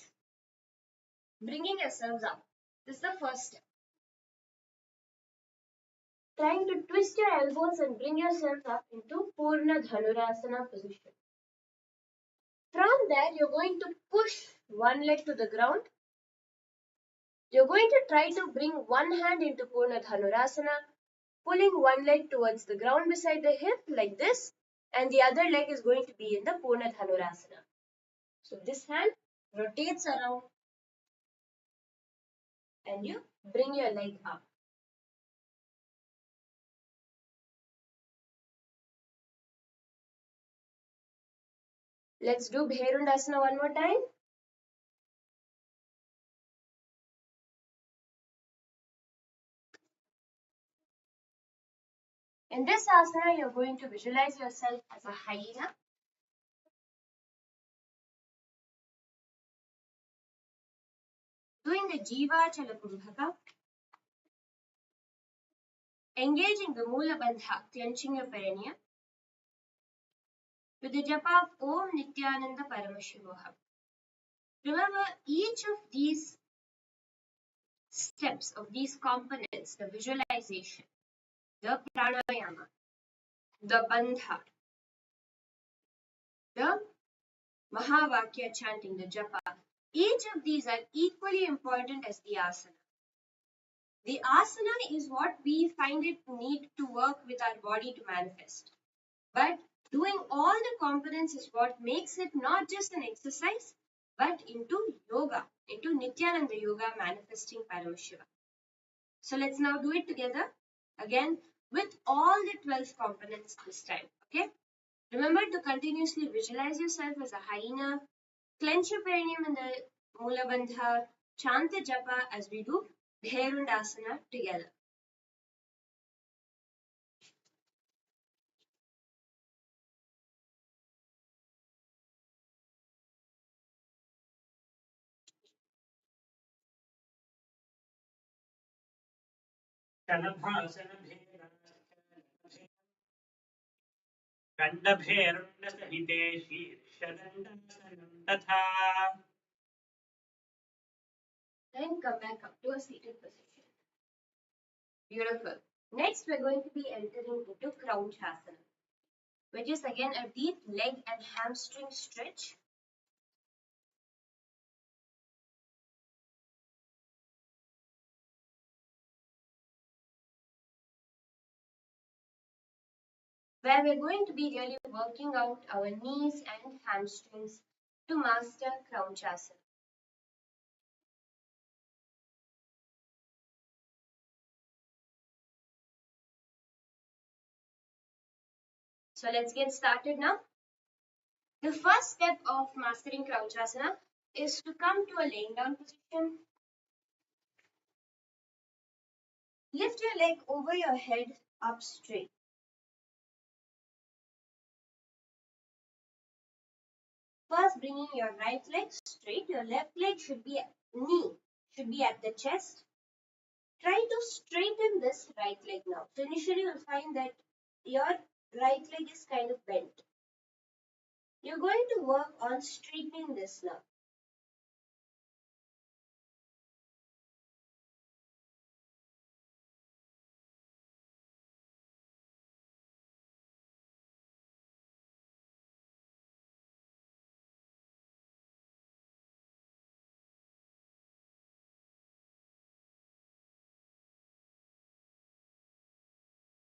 bringing yourselves up. This is the first step. Trying to twist your elbows and bring yourself up into Purna Dhanurasana position. From there, you're going to push one leg to the ground. You're going to try to bring one hand into Purna Dhanurasana, pulling one leg towards the ground beside the hip like this, and the other leg is going to be in the Purna Dhanurasana. So this hand rotates around and you bring your leg up. Let's do Bhairundasana one more time. In this asana, you're going to visualize yourself as a hyena. Doing the Jiva Chalakundhaka. Engaging the Mula Bandha, clenching your perineum. With the japa of Om Nithyananda Paramashivam. Remember, each of these steps, of these components, the visualization, the pranayama, the bandha, the mahavakya chanting, the japa, each of these are equally important as the asana. The asana is what we find it need to work with our body to manifest. But doing all the components is what makes it not just an exercise, but into yoga, into Nithyananda Yoga, manifesting Paramashiva. So let's now do it together again with all the 12 components this time. Okay? Remember to continuously visualize yourself as a hyena, clench your perineum in the Mula Bandha, chant the japa as we do Bhairundasana together. गण्डभेरुण्डसहिते शीर्षदण्डासनं तथा. Then come back up to a seated position. Beautiful. Next, we're going to be entering into Crouchasana, which is again a deep leg and hamstring stretch. Where we're going to be really working out our knees and hamstrings to master Crouchasana. So let's get started now. The first step of mastering Crouchasana is to come to a laying down position. Lift your leg over your head up straight. First, bringing your right leg straight. Your left leg should be knee, should be at the chest. Try to straighten this right leg now. So initially you'll find that your right leg is kind of bent. You're going to work on straightening this now.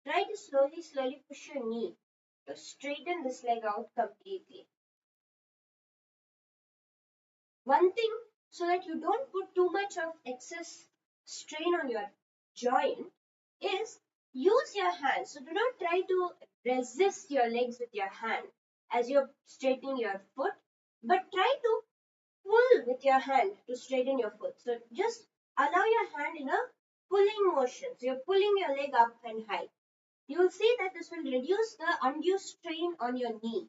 Try to slowly push your knee to straighten this leg out completely. One thing, so that you don't put too much of excess strain on your joint, is use your hands. So do not try to resist your legs with your hand as you're straightening your foot, but try to pull with your hand to straighten your foot. So just allow your hand in a pulling motion. So you're pulling your leg up and high. You will see that this will reduce the undue strain on your knee.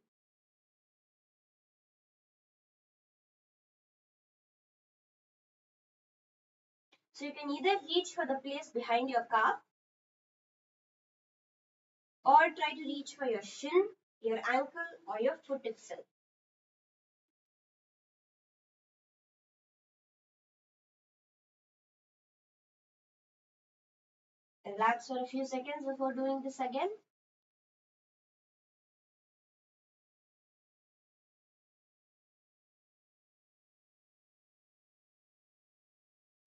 So you can either reach for the place behind your calf or try to reach for your shin, your ankle, or your foot itself. Relax for a few seconds before doing this again.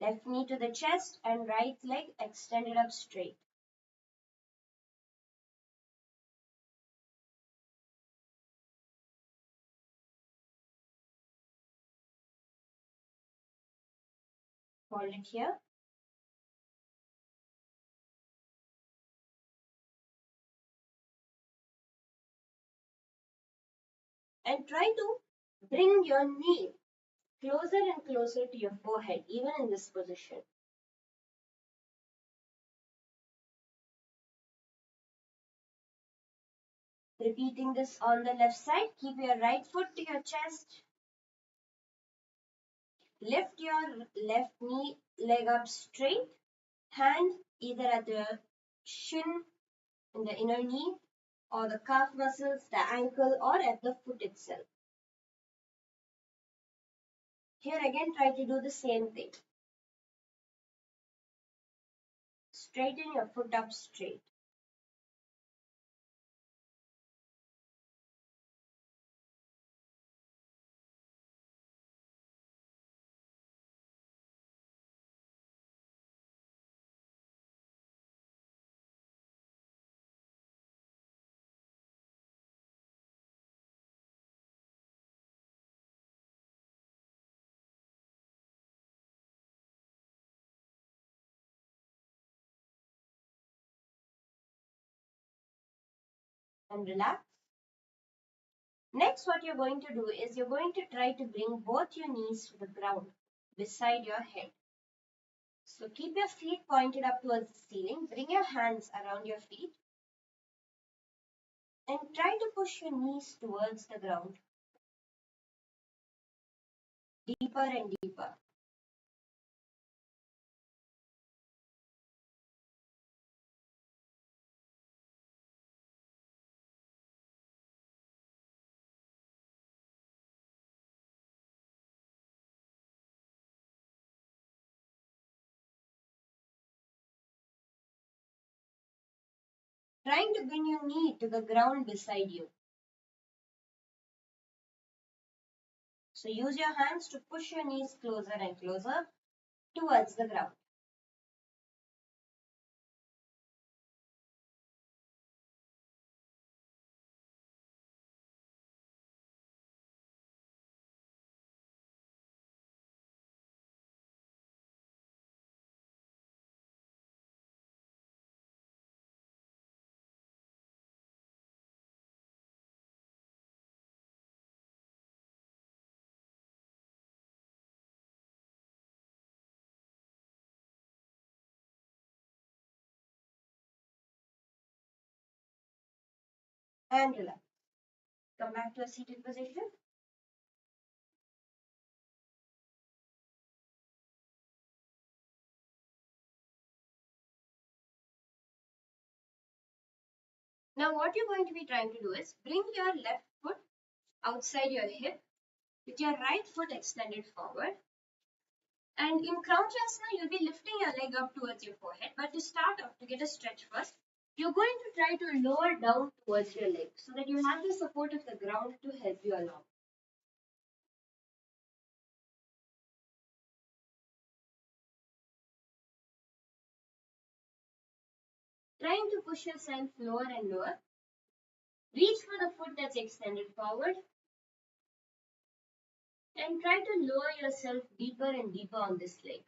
Left knee to the chest and right leg extended up straight. Hold it here. And try to bring your knee closer and closer to your forehead, even in this position. Repeating this on the left side, keep your right foot to your chest. Lift your left knee leg up straight. Hand either at the shin, in the inner knee, or the calf muscles, the ankle, or at the foot itself. Here again, try to do the same thing. Straighten your foot up straight. And relax. Next, what you're going to do is you're going to try to bring both your knees to the ground beside your head. So keep your feet pointed up towards the ceiling. Bring your hands around your feet and try to push your knees towards the ground. Deeper and deeper. Trying to bring your knee to the ground beside you. So use your hands to push your knees closer and closer towards the ground. And relax. Come back to a seated position. Now what you're going to be trying to do is bring your left foot outside your hip with your right foot extended forward. And in Crouchasana, you'll be lifting your leg up towards your forehead. But to start off, to get a stretch first, you're going to try to lower down towards your leg so that you have the support of the ground to help you along. Trying to push yourself lower and lower. Reach for the foot that's extended forward. And try to lower yourself deeper and deeper on this leg.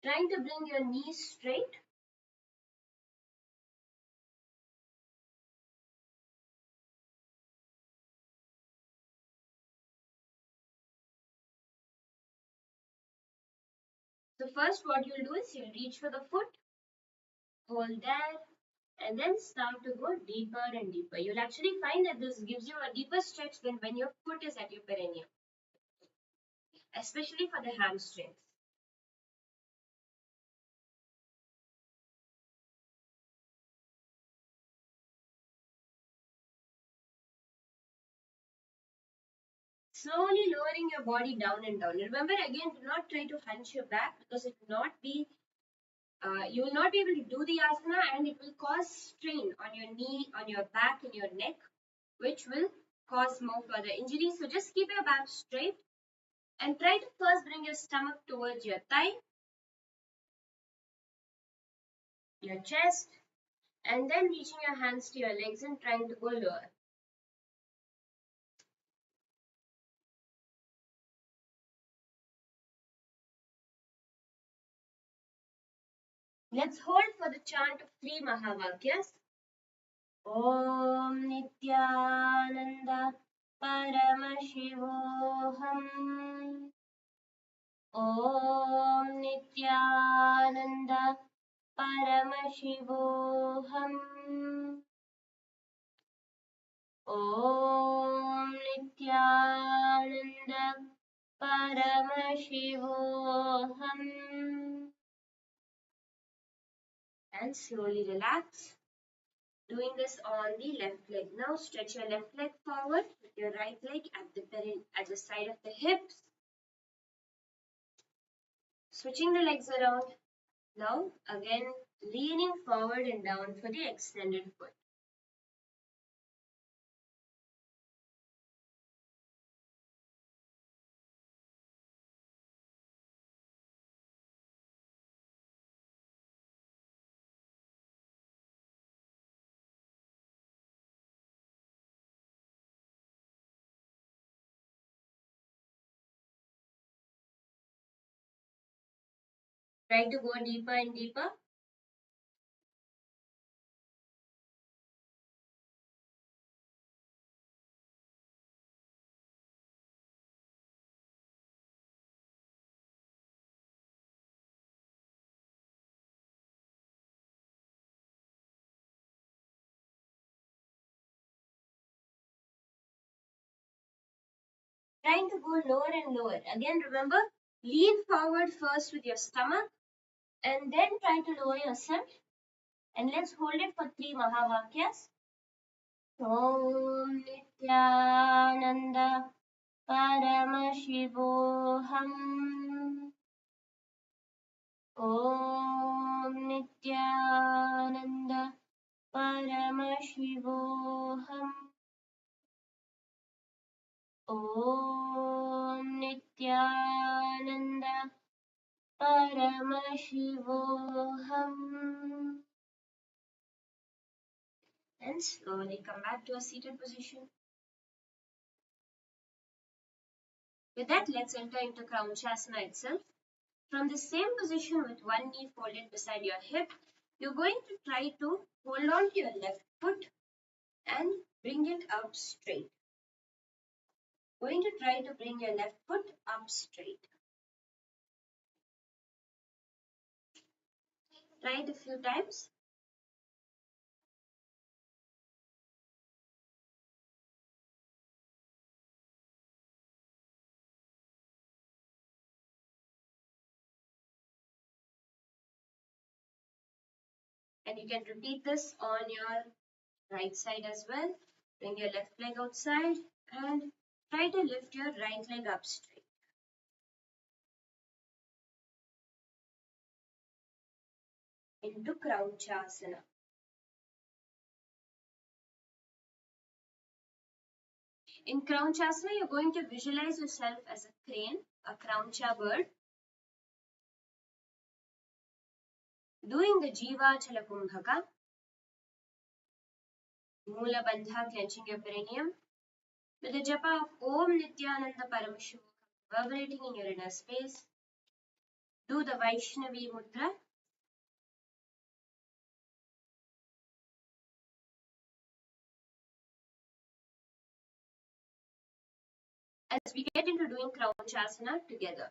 Trying to bring your knees straight. So first what you'll do is you'll reach for the foot, hold there, and then start to go deeper and deeper. You'll actually find that this gives you a deeper stretch than when your foot is at your perineum, especially for the hamstrings. Slowly lowering your body down and down. Remember again, do not try to hunch your back because it will not be you will not be able to do the asana and it will cause strain on your knee, on your back and your neck, which will cause more further injury. So just keep your back straight and try to first bring your stomach towards your thigh, your chest, and then reaching your hands to your legs and trying to go lower. Let's hold for the chant of 3 Mahavakyas. Om Nithyananda Paramashivoham. Om Nithyananda Paramashivoham. Om Nithyananda Paramashivoham. And slowly relax. Doing this on the left leg. Now stretch your left leg forward with your right leg at the side of the hips. Switching the legs around. Now again leaning forward and down for the extended foot. Try to go deeper and deeper. Trying to go lower and lower. Again, remember, lean forward first with your stomach and then try to lower yourself. And let's hold it for 3 Mahavakyas. Om Nithyananda Paramashivoham. Om Nithyananda Paramashivoham. Om Nithyananda Paramashivoham. And slowly come back to a seated position. With that, let's enter into Crouchasana itself. From the same position with one knee folded beside your hip, you're going to try to hold on to your left foot and bring it up straight. Going to try to bring your left foot up straight. Try it a few times. And you can repeat this on your right side as well. Bring your left leg outside and try to lift your right leg up straight. Into Crouchasana. In Crouchasana, you're going to visualize yourself as a crane, a Croucha bird, doing the Jiva Chalakumbhaka, Mula Bandha, clenching your perineum, with the japa of Om Nithyananda Paramashivam reverberating in your inner space. Do the Vaishnavi Mudra. As we get into doing Crouchasana together.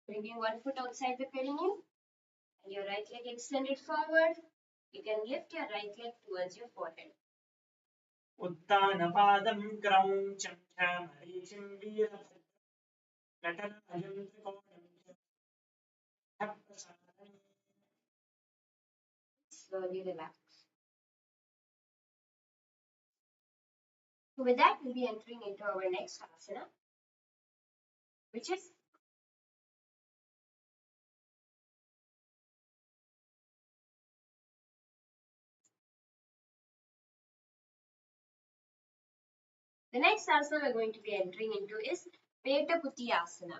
Bringing one foot outside the perineum and your right leg extended forward. You can lift your right leg towards your forehead. उत्तानपादं क्रौञ्चं च मरीचिं वीरभद्रं नटराजं त्रिकोणं च प्रसादम्. Slowly relax. So with that, we'll be entering into our next asana, which is the next asana we're going to be entering into is Petaputi asana.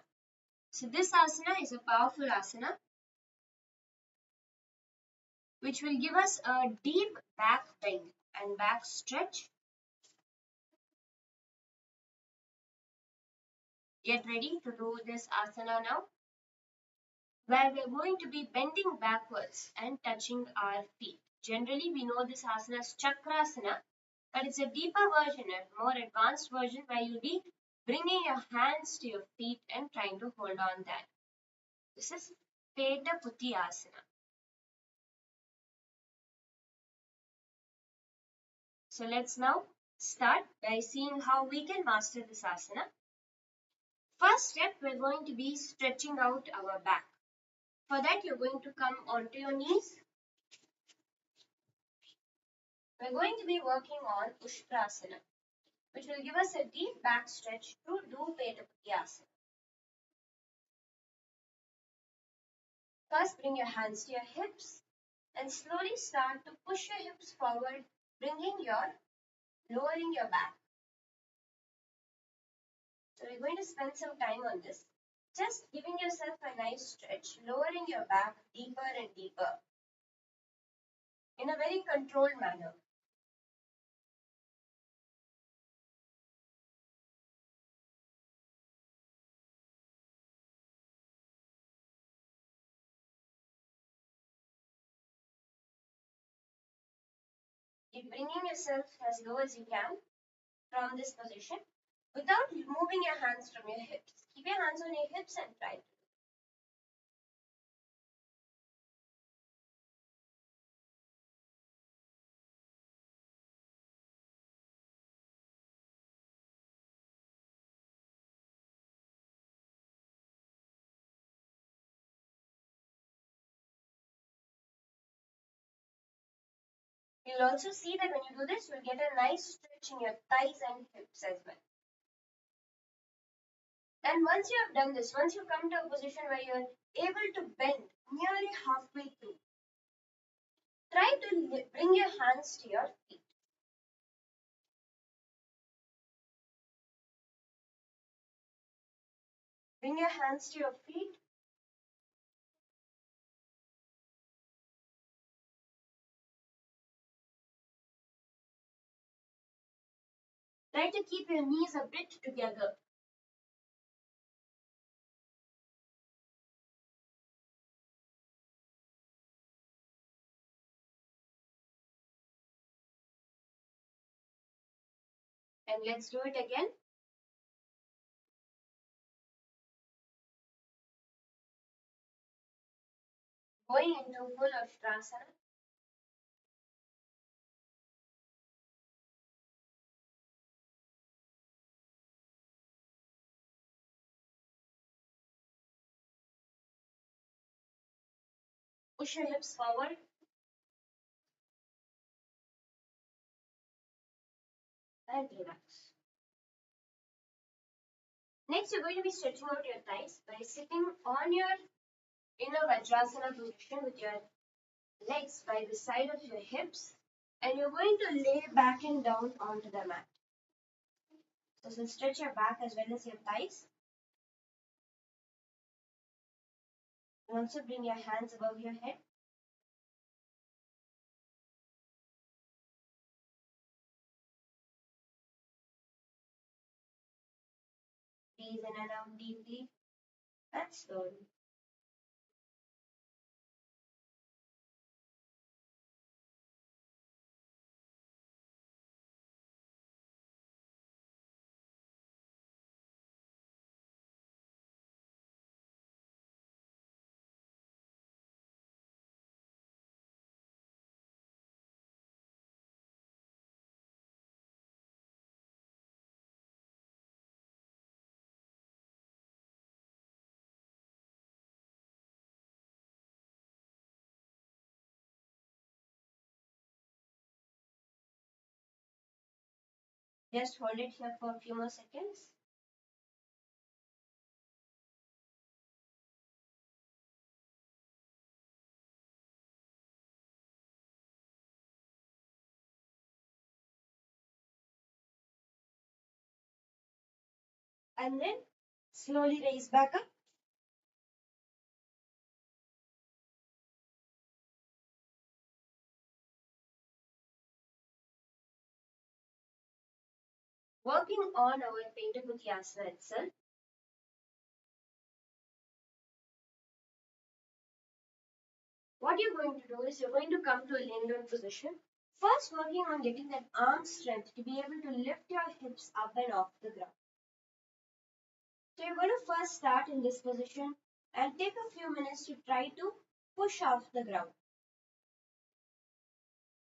So this asana is a powerful asana which will give us a deep back bend and back stretch. Get ready to do this asana now, where we're going to be bending backwards and touching our feet. Generally, we know this asana as Chakrasana, but it's a deeper version, a more advanced version where you'll be bringing your hands to your feet and trying to hold on that. This is Petaputi asana. So let's now start by seeing how we can master this asana. First step, we're going to be stretching out our back. For that, you're going to come onto your knees. We're going to be working on Ushtrasana, which will give us a deep back stretch to do Petaputi asana. First, bring your hands to your hips and slowly start to push your hips forward, lowering your back. So we're going to spend some time on this. Just giving yourself a nice stretch, lowering your back deeper and deeper in a very controlled manner. Keep bringing yourself as low as you can from this position without moving your hands from your hips. Keep your hands on your hips and try to. You'll also see that when you do this, you'll get a nice stretch in your thighs and hips as well. And once you have done this, once you come to a position where you're able to bend nearly halfway through, try to bring your hands to your feet. Bring your hands to your feet. Try to keep your knees a bit together. And let's do it again. Going into full Ushtrasana. Push your hips forward. And relax. Next, you're going to be stretching out your thighs by sitting on your inner Vajrasana position with your legs by the side of your hips, and you're going to lay back and down onto the mat. So stretch your back as well as your thighs. And also bring your hands above your head. Breathe in and out deeply and slowly. Just hold it here for a few more seconds. And then slowly raise back up. Working on our Paintakuti asana itself. What you're going to do is you're going to come to a laying down position. First, working on getting that arm strength to be able to lift your hips up and off the ground. So you're going to first start in this position and take a few minutes to try to push off the ground.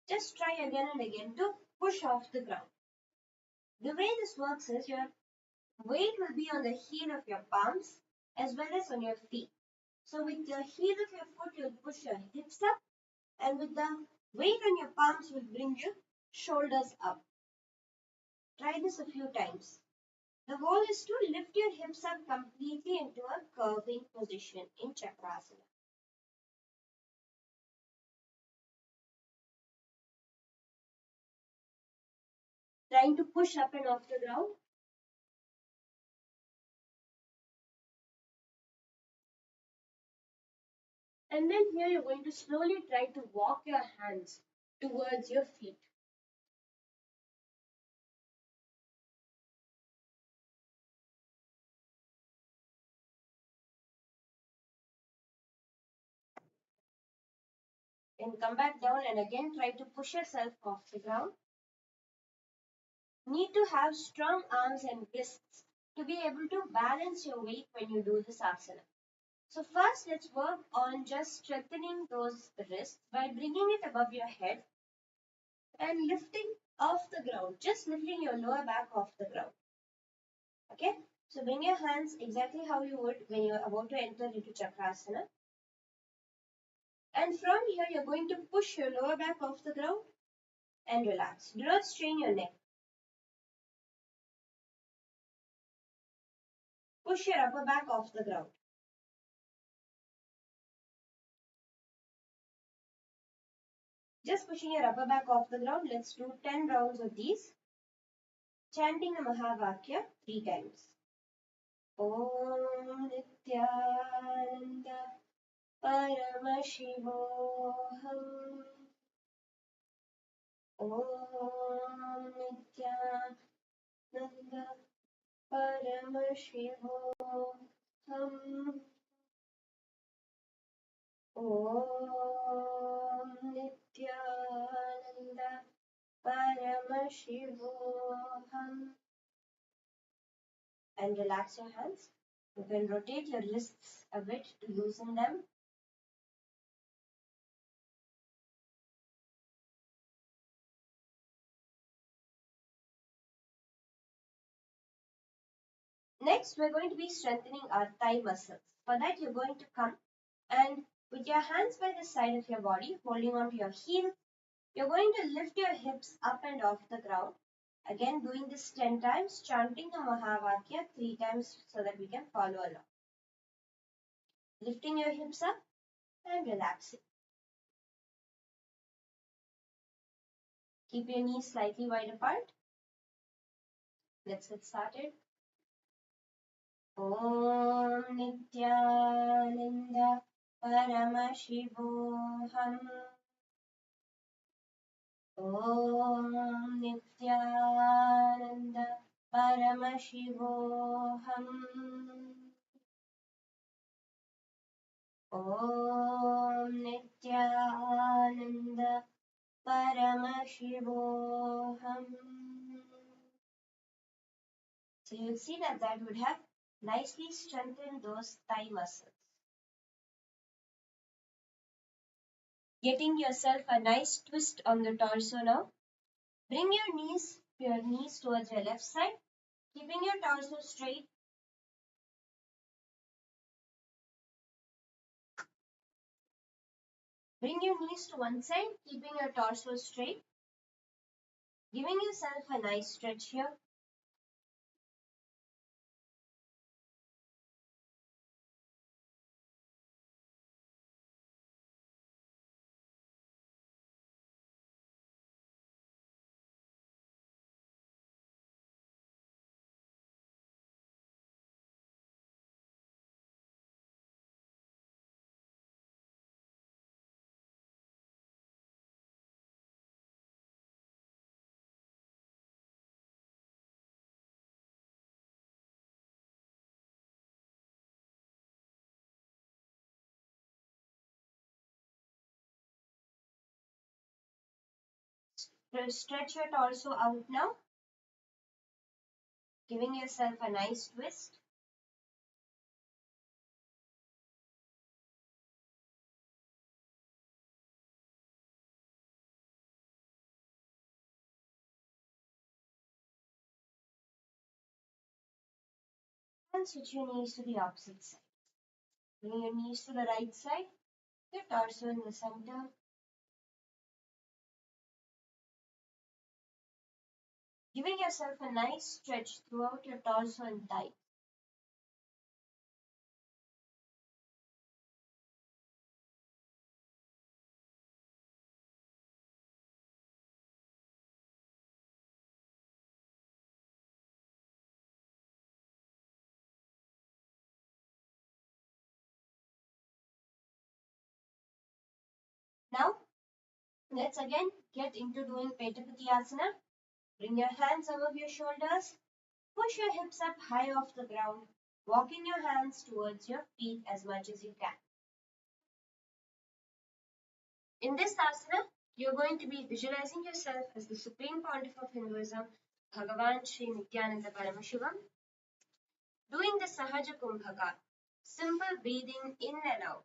Just try again and again to push off the ground. The way this works is your weight will be on the heel of your palms as well as on your feet. So with the heel of your foot, you'll push your hips up, and with the weight on your palms will bring your shoulders up. Try this a few times. The goal is to lift your hips up completely into a curving position in Chakrasana. Trying to push up and off the ground. And then here you're going to slowly try to walk your hands towards your feet. Then come back down and again try to push yourself off the ground. Need to have strong arms and wrists to be able to balance your weight when you do this asana. So first let's work on just strengthening those wrists by bringing it above your head and lifting off the ground, just lifting your lower back off the ground. Okay, so bring your hands exactly how you would when you're about to enter into Chakrasana. And from here, you're going to push your lower back off the ground and relax. Do not strain your neck. Push your upper back off the ground. Just pushing your upper back off the ground. Let's do 10 rounds of these. Chanting the Mahavakya 3 times. Om Nithyananda Paramashivam. Om Nithyananda Paramashivam. Om Nithyananda Paramashivam. And relax your hands. You can rotate your wrists a bit to loosen them. Next, we're going to be strengthening our thigh muscles. For that, you're going to come and Put your hands by the side of your body, holding on to your heel. You're going to lift your hips up and off the ground. Again, doing this 10 times, chanting the Mahavakya 3 times so that we can follow along. Lifting your hips up and relaxing. Keep your knees slightly wide apart. Let's get started. Om Nithyananda Paramashivam. Om Nithyananda Paramashivam. Om Nithyananda Paramashivam. So you'll see that would have nicely strengthened those thigh muscles. Getting yourself a nice twist on the torso now. Bring your knees towards your left side, keeping your torso straight. Bring your knees to one side, keeping your torso straight. Giving yourself a nice stretch here. Stretch your torso out now, giving yourself a nice twist. And switch your knees to the opposite side. Bring your knees to the right side, your torso in the center. Giving yourself a nice stretch throughout your torso and thighs. Now, let's again get into doing Petapati Asana. Bring your hands above your shoulders. Push your hips up high off the ground, walking your hands towards your feet as much as you can. In this asana, you're going to be visualizing yourself as the Supreme Pontiff of Hinduism, Bhagavan Sri Nithyananda Paramashivam, doing the Sahaja Kumbhaka, simple breathing in and out.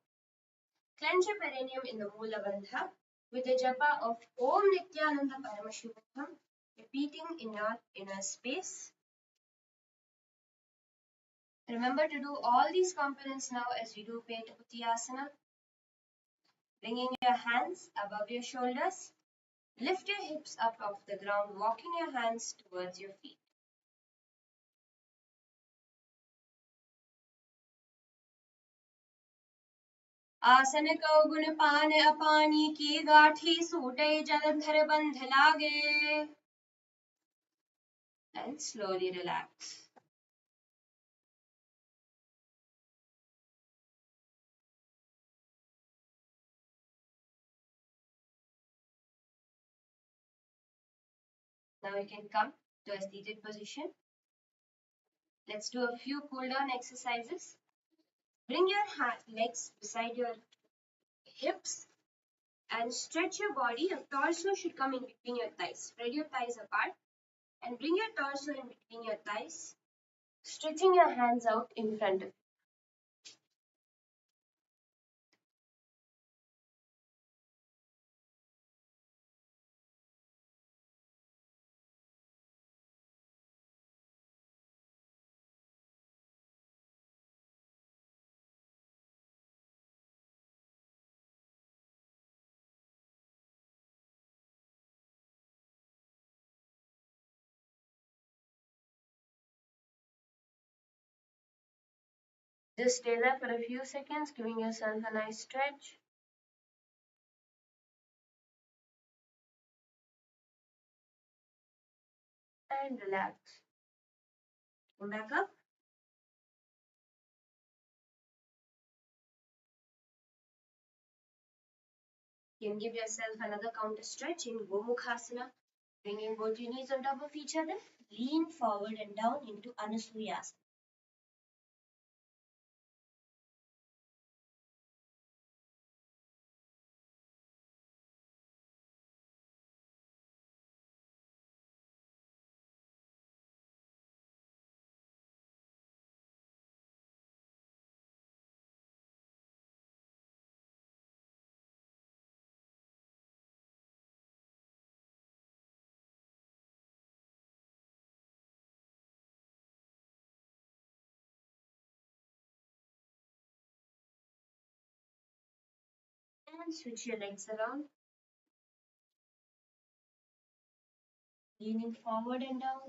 Clench your perineum in the Moola Bandha with a japa of Om Nithyananda Paramashivam, repeating in your inner space. Remember to do all these components now as we do Petapati Asana. Bringing your hands above your shoulders. Lift your hips up off the ground, walking your hands towards your feet. आसन को गुण पान अपानी की गाठी सूटे जलंधर बंध लागे. And slowly relax. Now we can come to a seated position. Let's do a few cool down exercises. Bring your legs beside your hips and stretch your body. Your torso should come in between your thighs. Spread your thighs apart and bring your torso in between your thighs, stretching your hands out in front of you. Just stay there for a few seconds, giving yourself a nice stretch. And relax. Come back up. You can give yourself another counter stretch in Gomukhasana, bringing both your knees on top of each other. Lean forward and down into Anusuyasana. And switch your legs around, leaning forward and down.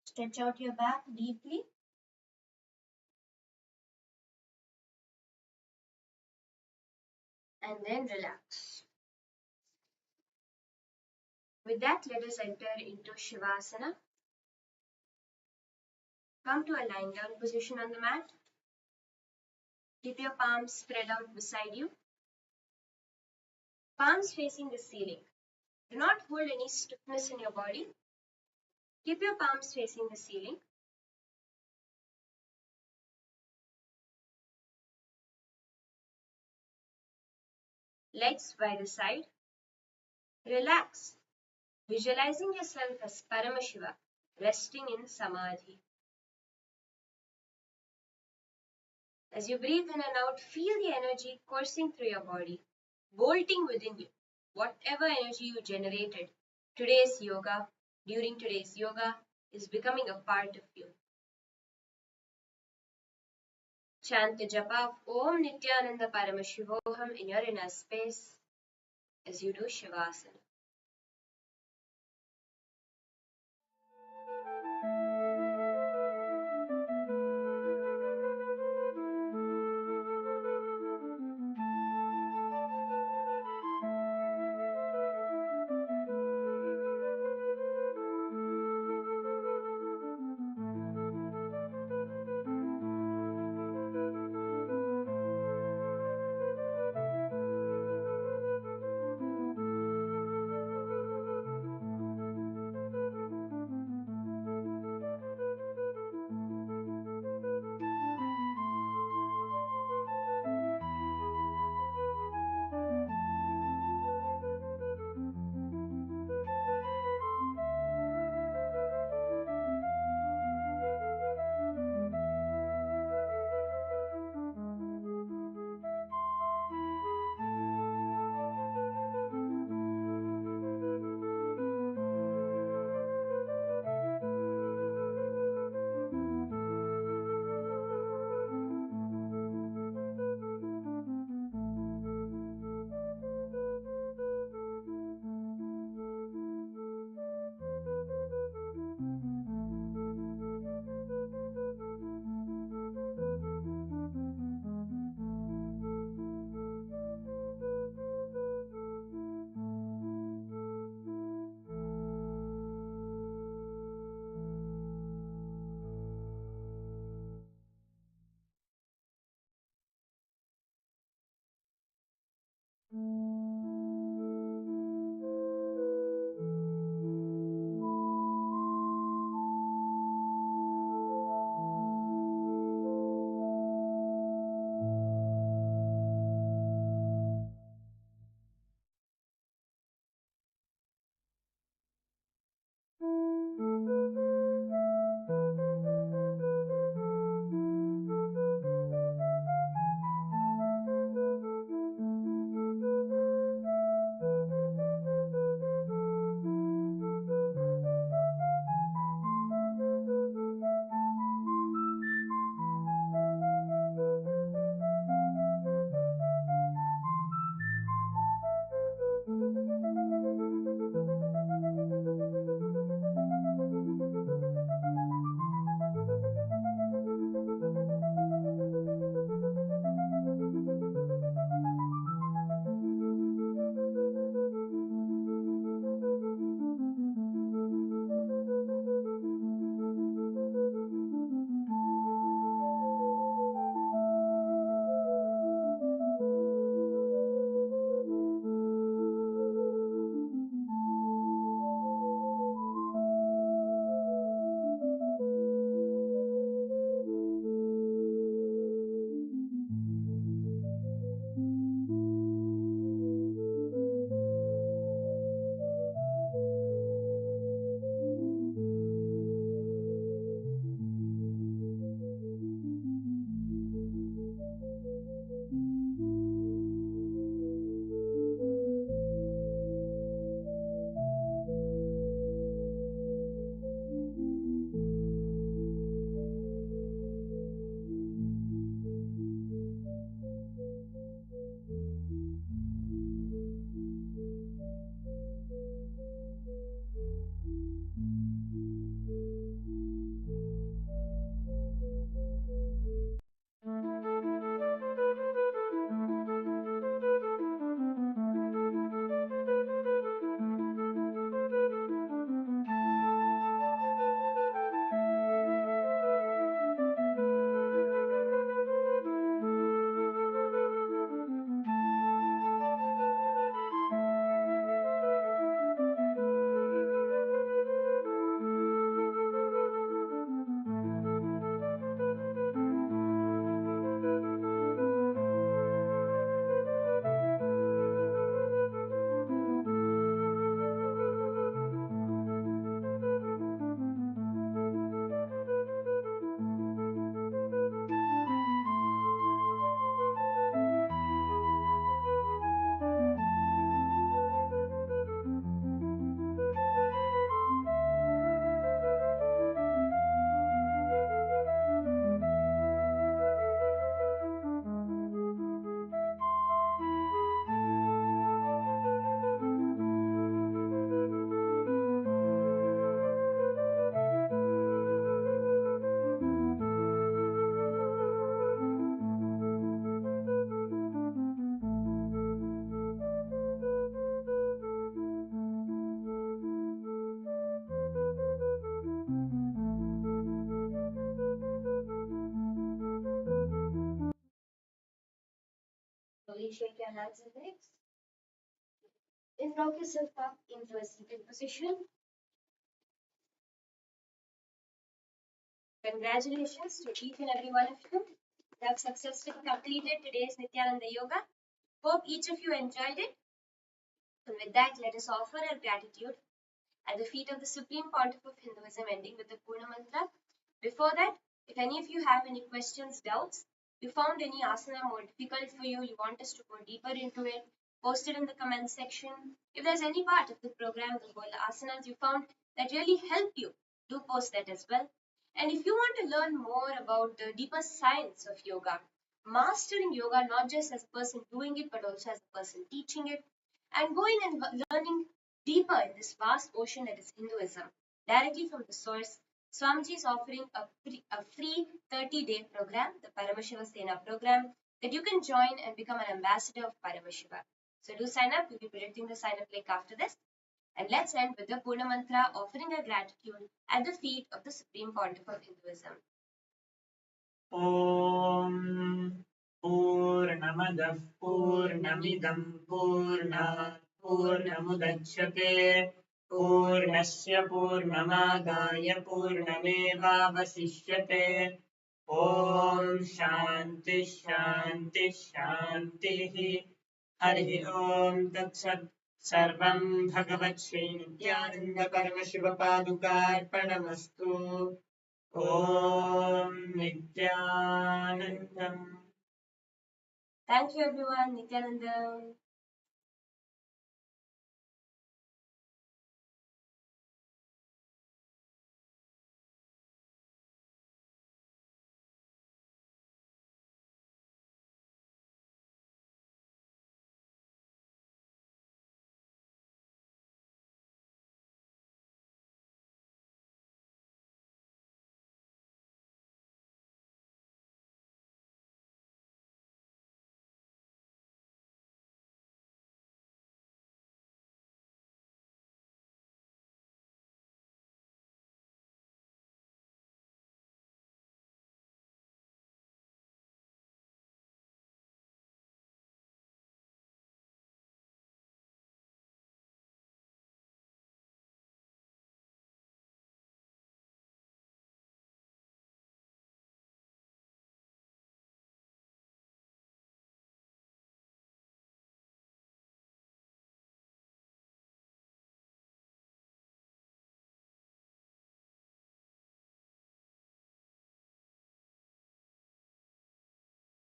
Stretch out your back deeply. And then relax. With that, let us enter into Shavasana. Come to a lying down position on the mat. Keep your palms spread out beside you. Palms facing the ceiling. Do not hold any stiffness in your body. Keep your palms facing the ceiling. Legs by the side. Relax, visualizing yourself as Paramashiva, resting in Samadhi. As you breathe in and out, feel the energy coursing through your body, bolting within you. Whatever energy you generated during today's yoga, is becoming a part of you. Chant the japa of Om Nithyananda Paramashivam in your inner space as you do Shavasana. hands and legs. Then rock yourself up into a seated position. Congratulations to each and every one of you who have successfully completed today's Nithyananda Yoga. Hope each of you enjoyed it. And with that, let us offer our gratitude at the feet of the Supreme Pontiff of Hinduism, ending with the Purna Mantra. Before that, if any of you have any questions, doubts, you found any asana more difficult for you, you want us to go deeper into it, post it in the comment section. If there's any part of the program, the whole asanas you found that really help you, do post that as well. And if you want to learn more about the deeper science of yoga, mastering yoga not just as a person doing it, but also as a person teaching it, and going and learning deeper in this vast ocean that is Hinduism, directly from the source, Swamiji is offering a free 30-day program, the Paramashiva Sena program, that you can join and become an ambassador of Paramashiva. So do sign up. We'll be predicting the sign up link after this. And let's end with the Purna Mantra, offering our gratitude at the feet of the Supreme Pontiff of Hinduism. Om Purnamadah Purnamidam Purnat Purnamudachyate Purnasya Purnamadaya Purnamevavasishyate Om Shanti Shanti Shanti Hari Om Tat Sat Sarvam Bhagavat Sri Nithyananda Paramashiva Padukarpanamastu Om Nithyanandam. Thank you, everyone. Nithyananda.